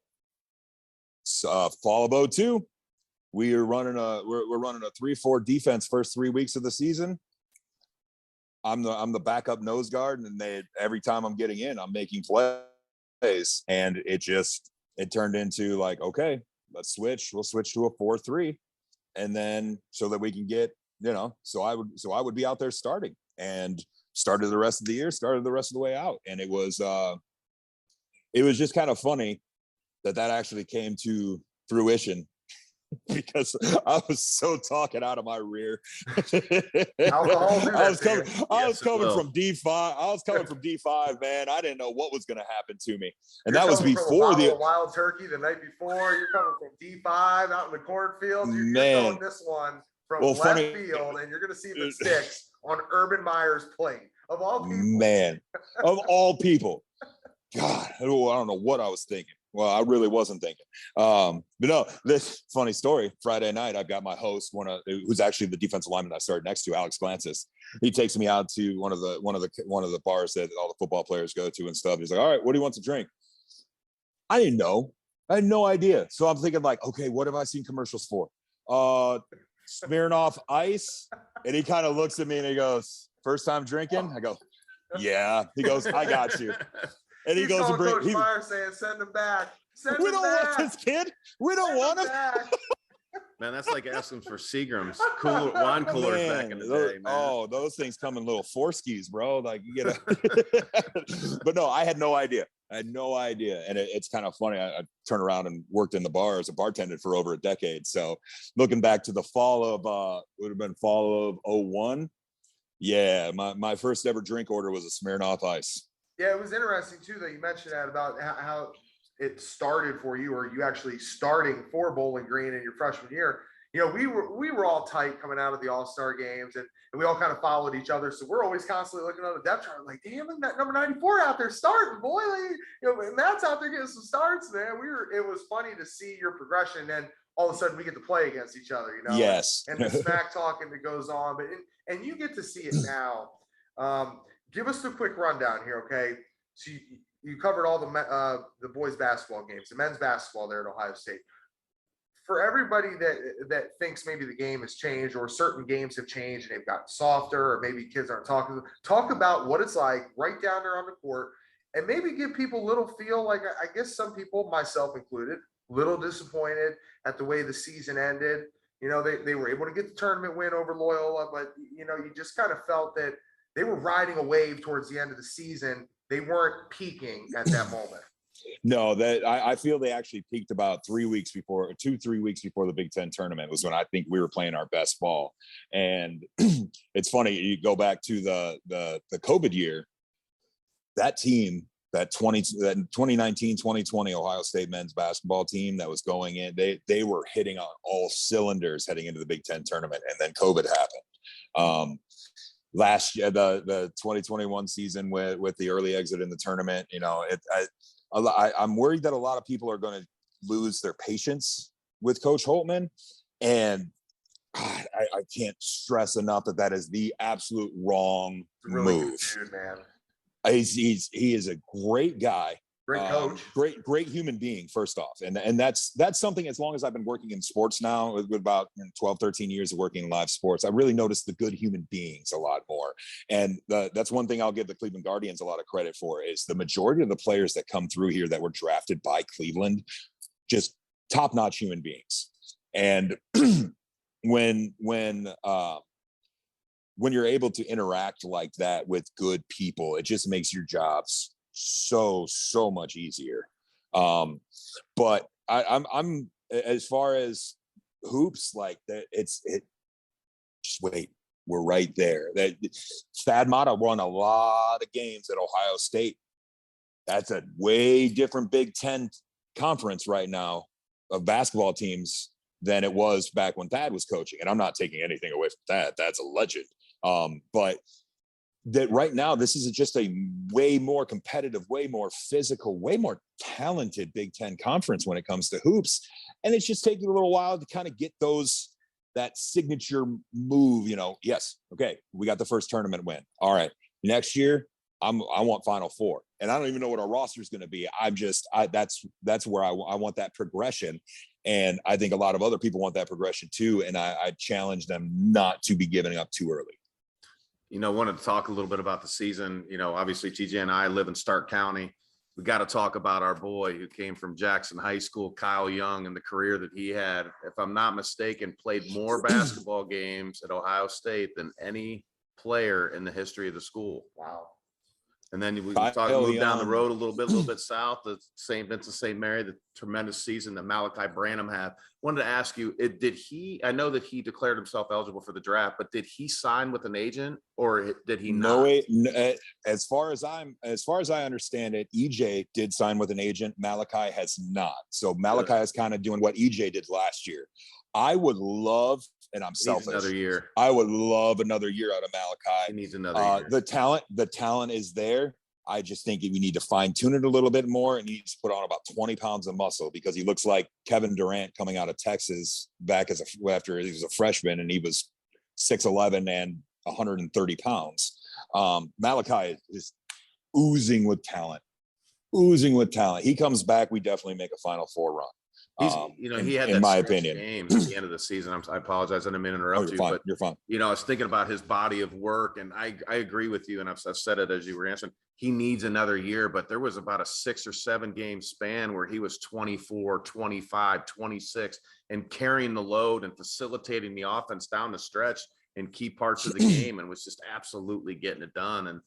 fall of 2002, we're running a 3-4 defense first 3 weeks of the season. I'm the backup nose guard, and every time I'm getting in, I'm making plays, and it turned into okay, let's switch. We'll switch to a 4-3, and then so that we can get so I would be out there starting, and started the rest of the year, started the rest of the way out, and it was just kind of funny that actually came to fruition. Because I was so talking out of my rear. I was coming from D5. I was coming from D5, man. I didn't know what was going to happen to me, and that was before the wild turkey the night before. You're coming from D5 out in the cornfields. You're throwing this one from Well, left funny, field, and you're going to see the sticks on Urban Meyer's plate of all people. man, of all people. God, I don't know what I was thinking. Well, I really wasn't thinking. But no, this funny story. Friday night, I've got my host, who's actually the defensive lineman I started next to, Alex Glancis. He takes me out to one of the bars that all the football players go to and stuff. He's like, "All right, what do you want to drink?" I didn't know. I had no idea. So I'm thinking like, okay, what have I seen commercials for? Smirnoff Ice. And he kind of looks at me and he goes, "First time drinking?" I go, "Yeah." He goes, "I got you." And he goes to bring. Coach Meyer saying, "Send him back. We don't want this kid. We don't want him." Man, that's like asking for Seagram's wine coolers back in the day, man. Oh, those things come in little Forskies, bro. Like you get But no, I had no idea. And it's kind of funny. I turned around and worked in the bar as a bartender for over a decade. So looking back to the fall of would have been fall of 01. Yeah, my first ever drink order was a Smirnoff Ice. Yeah, it was interesting too that you mentioned that about how it started for you, or you actually starting for Bowling Green in your freshman year. You know, we were all tight coming out of the All-Star games, and we all kind of followed each other. So we're always constantly looking on the depth chart, like, damn, that number 94 out there starting, boy. Like, you know, and Matt's out there getting some starts, man. It was funny to see your progression, and then all of a sudden we get to play against each other, you know. Yes. And the smack talking that goes on, but and you get to see it now. Give us the quick rundown here, okay? So you covered all the boys basketball games, the men's basketball there at Ohio State. For everybody that thinks maybe the game has changed or certain games have changed and they've gotten softer, or maybe kids aren't talking, talk about what it's like right down there on the court, and maybe give people a little feel like, I guess some people, myself included, a little disappointed at the way the season ended. You know, they were able to get the tournament win over Loyola, but, you know, you just kind of felt that they were riding a wave towards the end of the season. They weren't peaking at that moment. No, that I feel they actually peaked about 3 weeks before, 2-3 weeks before the Big Ten tournament was when I think we were playing our best ball. And it's funny, you go back to the COVID year, that team, that 2019, 2020 Ohio State men's basketball team that was going in, they were hitting on all cylinders heading into the Big Ten tournament, and then COVID happened. Last year, the 2021 season with the early exit in the tournament, you know, I'm worried that a lot of people are going to lose their patience with Coach Holtman, and God, I can't stress enough that is the absolute wrong move. Good dude, man. He is a great guy. Great coach. Great human being, first off. And that's something, as long as I've been working in sports now, with about 12, 13 years of working in live sports, I really noticed the good human beings a lot more. And that's one thing I'll give the Cleveland Guardians a lot of credit for, is the majority of the players that come through here that were drafted by Cleveland, just top-notch human beings. And when you're able to interact like that with good people, it just makes your jobs so much easier. But I'm as far as hoops, like that, just wait, we're right there. That Thad Matta won a lot of games at Ohio State. That's a way different Big Ten conference right now of basketball teams than it was back when Thad was coaching. And I'm not taking anything away from Thad. That's a legend. But that right now, this is just a way more competitive, way more physical, way more talented Big Ten conference when it comes to hoops. And it's just taking a little while to kind of get that signature move, you know. Yes. Okay. We got the first tournament win. All right. Next year, I want Final Four, and I don't even know what our roster is going to be. That's where I want that progression. And I think a lot of other people want that progression too. And I challenge them not to be giving up too early. You know, wanted to talk a little bit about the season. You know, obviously TJ and I live in Stark County. We got to talk about our boy who came from Jackson High School, Kyle Young, and the career that he had. If I'm not mistaken, played more basketball games at Ohio State than any player in the history of the school. Wow. And then we moved down the road a little bit south, the St. Vincent St. Mary, the tremendous season that Malachi Branham had. Wanted to ask you, I know that he declared himself eligible for the draft, but did he sign with an agent, or did he not? No, as far as I understand it, EJ did sign with an agent. Malachi has not. So Malachi is kind of doing what EJ did last year. I would love, and I'm He needs selfish, another year. I would love another year out of Malachi. He needs another year. The talent is there. I just think we need to fine tune it a little bit more, and he needs to put on about 20 pounds of muscle, because he looks like Kevin Durant coming out of Texas back after he was a freshman, and he was 6'11" and 130 pounds. Malachi is oozing with talent. He comes back, we definitely make a Final Four run. He had in that my stretch opinion game at the end of the season. I apologize, I didn't mean to interrupt you, but you're fine. I was thinking about his body of work, and I agree with you, and I've said it as you were answering. He needs another year, but there was about a 6 or 7 game span where he was 24, 25, 26, and carrying the load and facilitating the offense down the stretch in key parts of the game, and was just absolutely getting it done. And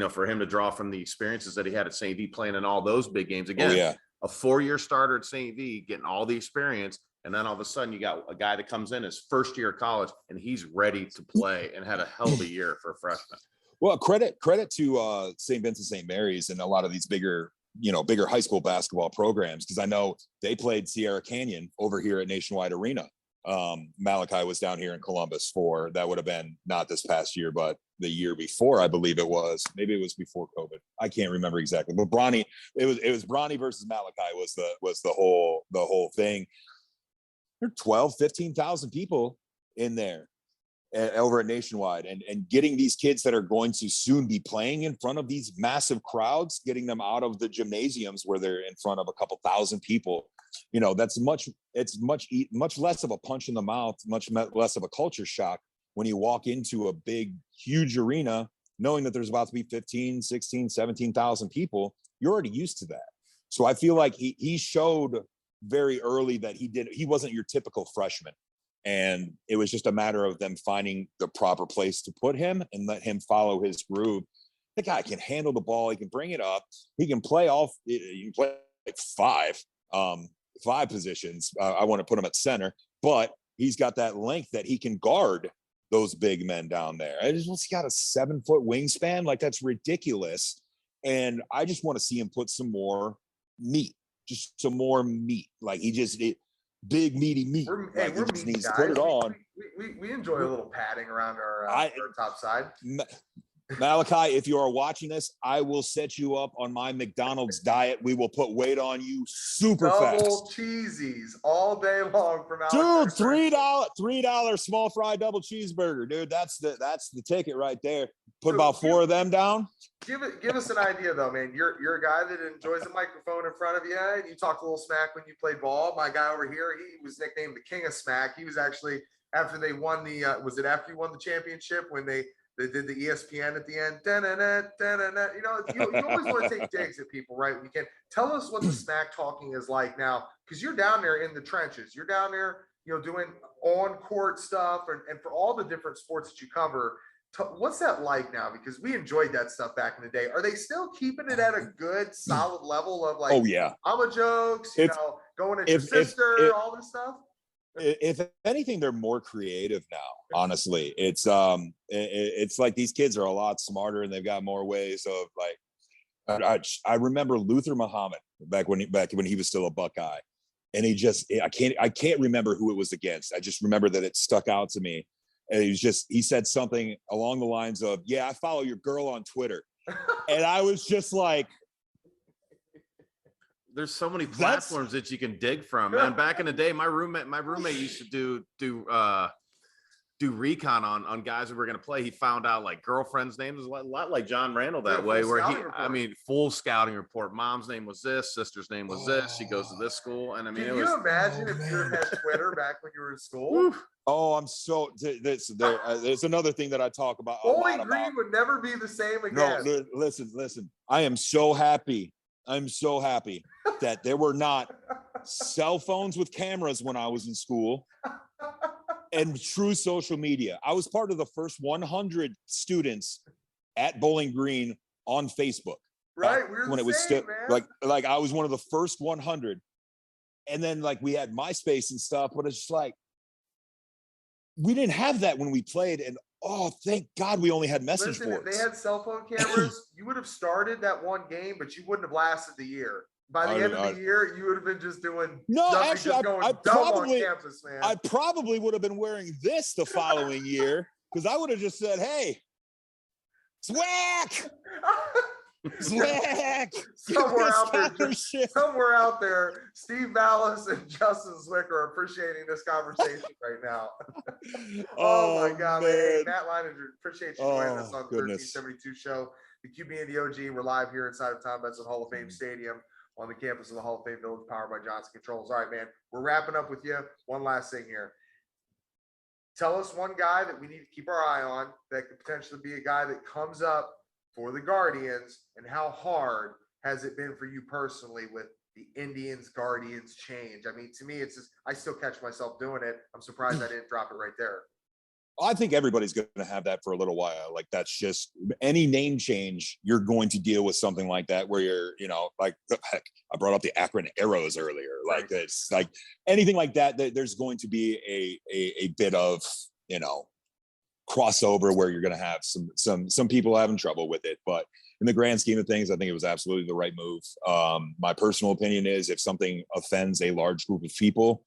for him to draw from the experiences that he had at St. V, playing in all those big games again. A 4-year starter at St. V, getting all the experience, and then all of a sudden you got a guy that comes in his first year of college and he's ready to play and had a hell of a year for a freshman. Well, credit to St. Vincent St. Mary's and a lot of these bigger high school basketball programs, because I know they played Sierra Canyon over here at Nationwide Arena. Malachi was down here in Columbus that would have been not this past year, but the year before, I believe it was. Maybe it was before COVID. I can't remember exactly. But Bronny, it was Bronny versus Malachi was the whole thing. There are 12, 15,000 people in there over at Nationwide, and getting these kids that are going to soon be playing in front of these massive crowds, getting them out of the gymnasiums where they're in front of a couple thousand people. That's much less of a punch in the mouth, much less of a culture shock when you walk into a big, huge arena, knowing that there's about to be 15, 16, 17,000 people. You're already used to that. So I feel like he showed very early that he wasn't your typical freshman. And it was just a matter of them finding the proper place to put him and let him follow his groove. The guy can handle the ball. He can bring it up. He can play you can play like five positions. I want to put him at center, but he's got that length that he can guard those big men down there. He's got a 7-foot wingspan. Like, that's ridiculous. And I just want to see him put some more meat. Like, big meaty meat. We're just meat needs guys. to put it on. We enjoy a little padding around our top side. Malachi, if you are watching this, I will set you up on my McDonald's diet. We will put weight on you super fast. Double cheesies all day long from Alex. Dude, $3 small fry double cheeseburger, dude. That's the ticket right there. Put about 4 of them down. Give us an idea though, man. You're a guy that enjoys a microphone in front of you, and you talk a little smack when you play ball. My guy over here, he was nicknamed the King of Smack. He was actually, after they won after you won the championship when they did the ESPN at the end. You always want to take digs at people, right? We can tell us what the smack talking is like now, because you're down there in the trenches. You're down there, doing on-court stuff, and for all the different sports that you cover. What's that like now? Because we enjoyed that stuff back in the day. Are they still keeping it at a good, solid level of like, oh yeah, I'm a jokes, going at your sister, all this stuff? If anything, they're more creative now. Honestly, it's like these kids are a lot smarter and they've got more ways of like. I remember Luther Muhammad back when he was still a Buckeye, and I can't remember who it was against. I just remember that it stuck out to me. And he said something along the lines of, "Yeah, I follow your girl on Twitter," and I was just like. There's so many platforms that you can dig from. And back in the day, my roommate used to do recon on guys who were going to play. He found out like girlfriend's name is a lot like John Randall that way, where full scouting report. Mom's name was this, sister's name was this. She goes to this school, and I mean, can you imagine if you had Twitter back when you were in school? Oh, I'm so. There's another thing that I talk about. Bowling Green would never be the same again. No, listen. I am so happy. I'm so happy that there were not cell phones with cameras when I was in school and true social media. I was part of the first 100 students at Bowling Green on Facebook. Right. When it was still like I was one of the first 100. And then like we had MySpace and stuff, but it's just like, we didn't have that when we played. And oh, thank God we only had message boards. If they had cell phone cameras, you would have started that one game, but you wouldn't have lasted the year. By the end of the year, you would have been just doing no, nothing, actually, just going I dumb probably, on campus, man. I probably would have been wearing this the following year because I would have just said, "Hey, Swack, Swack, somewhere out there, Steve Vallis and Justin Zwick are appreciating this conversation right now. Oh my God, man. Hey, Matt Leininger, appreciate you joining us on the 1372 show. The QB and the OG, we're live here inside of Tom Benson Hall of Fame Stadium on the campus of the Hall of Fame Village, powered by Johnson Controls. All right, man, we're wrapping up with you. One last thing here. Tell us one guy that we need to keep our eye on that could potentially be a guy that comes up for the Guardians, and how hard has it been for you personally with the Indians Guardians change? I mean, to me, it's just, I still catch myself doing it. I'm surprised I didn't drop it right there. I think everybody's going to have that for a little while. Like, that's just any name change. You're going to deal with something like that where you're, you know, like, heck, I brought up the Akron Arrows earlier. Like, it's like anything like that, there's going to be a bit of, you know, crossover where you're going to have some people having trouble with it. But in the grand scheme of things, I think it was absolutely the right move. My personal opinion is, if something offends a large group of people,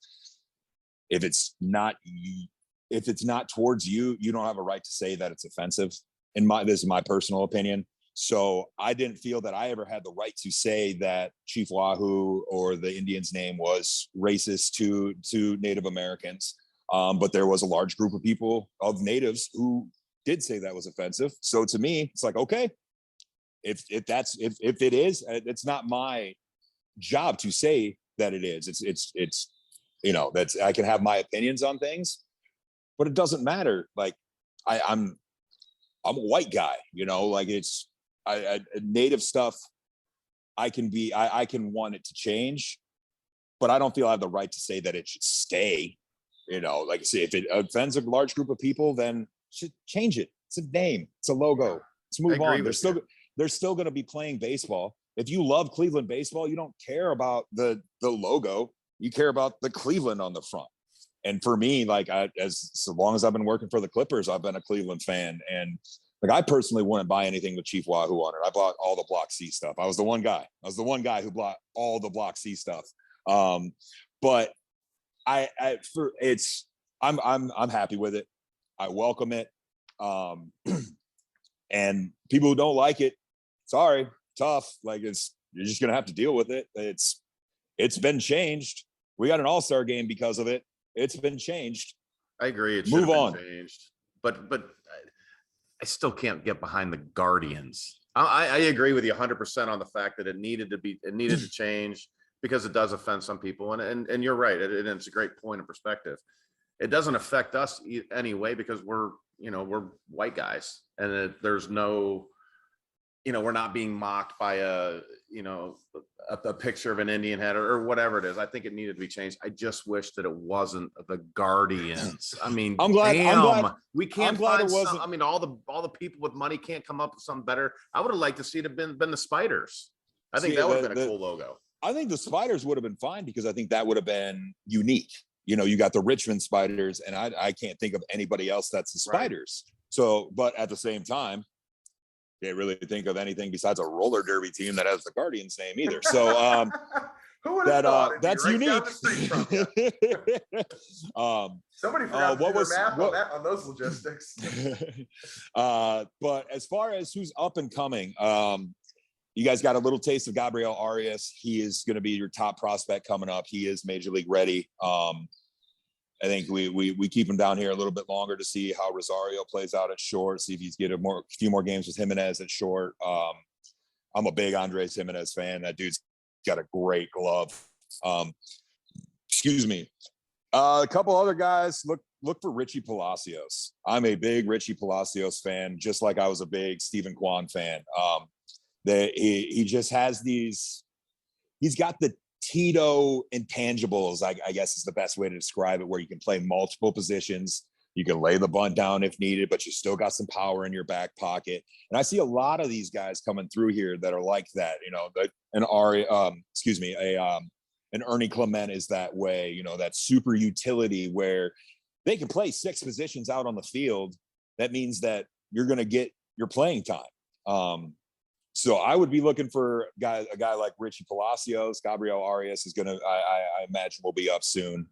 if it's not towards you, you don't have a right to say that it's offensive. This is my personal opinion. So I didn't feel that I ever had the right to say that Chief Wahoo or the Indians name was racist to Native Americans. But there was a large group of people, of natives, who did say that was offensive. So to me, it's like, okay, if it is, it's not my job to say that it is. It's you know, that's, I can have my opinions on things, but it doesn't matter. Like, I'm a white guy, you know, like, it's native stuff. I can want it to change, but I don't feel I have the right to say that it should stay. You know, like I say, if it offends a large group of people, then should change it. It's a name. It's a logo. Let's move on. They're still going to be playing baseball. If you love Cleveland baseball, you don't care about the logo. You care about the Cleveland on the front. And for me, like, so long as I've been working for the Clippers, I've been a Cleveland fan. And like, I personally wouldn't buy anything with Chief Wahoo on it. I bought all the Block C stuff. I was the one guy who bought all the Block C stuff. But I'm happy with it. I welcome it. And people who don't like it, sorry, tough. Like, you're just going to have to deal with it. It's been changed. We got an all-star game because of it. It's been changed. I agree. It Move should have on. been changed. But I still can't get behind the Guardians. I agree with you 100% on the fact that it needed to change, because it does offend some people. And you're right. And it's a great point of perspective. It doesn't affect us anyway, because we're white guys, and there's no, we're not being mocked by a picture of an Indian head or whatever it is. I think it needed to be changed. I just wish that it wasn't the Guardians. I mean, I'm glad we can't glad find it wasn't. I mean, all the people with money can't come up with something better. I would have liked to see it have been the Spiders. I think that would have been a cool logo. I think the Spiders would have been fine, because I think that would have been unique. You know, you got the Richmond Spiders, and I can't think of anybody else that's the Spiders. Right. So, but at the same time, can't really think of anything besides a roller derby team that has the Guardians name either. So who would have thought? That's right unique. Down the street from you. Somebody forgot to do their math on those logistics. But as far as who's up and coming, you guys got a little taste of Gabriel Arias. He is going to be your top prospect coming up. He is major league ready. I think we keep him down here a little bit longer to see how Rosario plays out at short, see if he's get a few more games with Jimenez at short. I'm a big Andres Jimenez fan. That dude's got a great glove. Excuse me. A couple other guys, look for Richie Palacios. I'm a big Richie Palacios fan, just like I was a big Stephen Kwan fan. He just has these. He's got the Tito intangibles, I guess is the best way to describe it, where you can play multiple positions. You can lay the bunt down if needed, but you still got some power in your back pocket. And I see a lot of these guys coming through here that are like that. An Ernie Clement is that way. That super utility where they can play 6 positions out on the field. That means that you're going to get your playing time. So I would be looking for a guy like Richie Palacios. Gabriel Arias is going to, I imagine, will be up soon.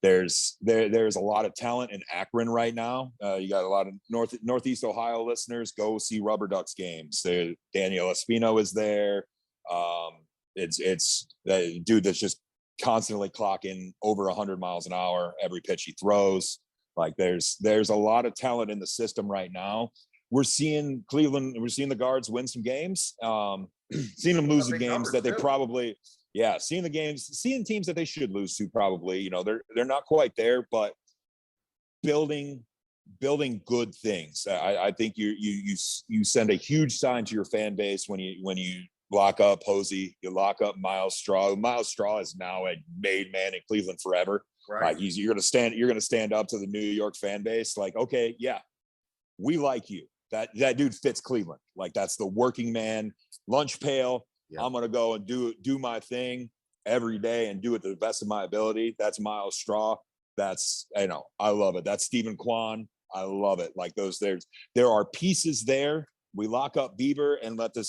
There's a lot of talent in Akron right now. You got a lot of Northeast Ohio listeners. Go see Rubber Ducks games. Daniel Espino is there. It's that dude that's just constantly clocking over 100 miles an hour every pitch he throws. Like there's a lot of talent in the system right now. We're seeing Cleveland. We're seeing the Guards win some games. Seeing them lose the games that they probably, seeing teams that they should lose to probably. You know, they're not quite there, but building good things. I think you send a huge sign to your fan base when you lock up Hosey, you lock up Miles Straw. Miles Straw is now a made man in Cleveland forever. Right. Like you're gonna stand up to the New York fan base. Like, okay, yeah, we like you. That dude fits Cleveland. Like that's the working man, lunch pail. Yeah. I'm gonna go and do my thing every day and do it to the best of my ability. That's Miles Straw. That's, I love it. That's Stephen Kwan. I love it. Like there are pieces there. We lock up Bieber and let the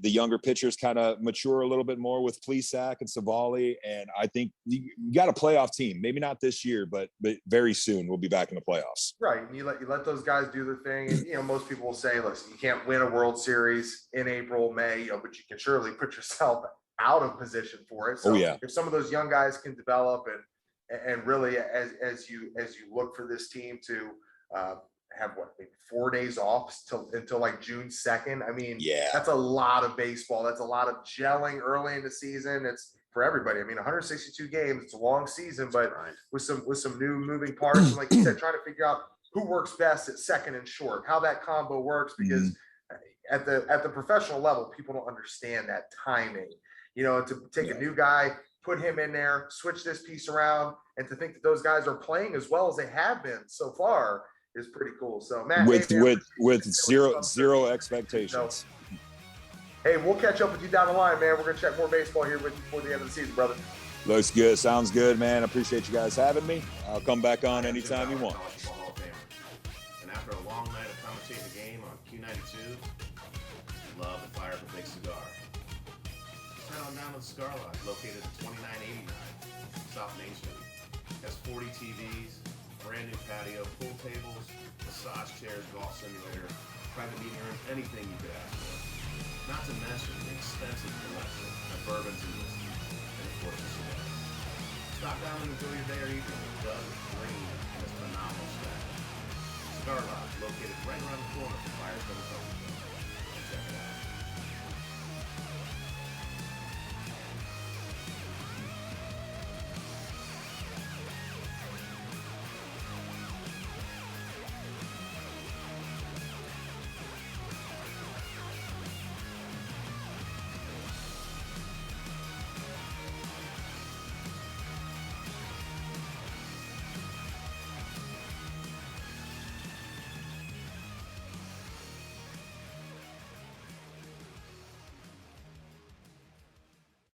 younger pitchers kind of mature a little bit more with Plesac and Savali. And I think you got a playoff team. Maybe not this year, but very soon we'll be back in the playoffs. Right. And you let those guys do their thing. And, most people will say, listen, you can't win a World Series in April, May, but you can surely put yourself out of position for it. So if some of those young guys can develop and really as you look for this team to have maybe 4 days off until like June 2nd. I mean, that's a lot of baseball. That's a lot of gelling early in the season. It's for everybody. I mean, 162 games, it's a long season, but with some new moving parts, and like you said, trying to figure out who works best at second and short, how that combo works, because at the professional level, people don't understand that timing. To take a new guy, put him in there, switch this piece around, and to think that those guys are playing as well as they have been so far is pretty cool. So Matt, with zero expectations. So, hey, we'll catch up with you down the line, man. We're gonna check more baseball here before the end of the season, brother. Looks good. Sounds good, man. I appreciate you guys having me. I'll come back on anytime you want. And after a long night of commentating the game on Q92, love to fire up a big cigar. Just head on down to the Cigar Lodge, located at 2989 South Main Street. It has 40 TVs, brand new patio, pool tables, massage chairs, golf simulator, private meeting rooms, anything you could ask for. Not to mention the extensive collection of bourbons and whiskey, and of course the cigars. Stop down and enjoy your day or evening with Doug Green and his phenomenal staff. Cigar Lodge, located right around the corner from Firestone Coffee.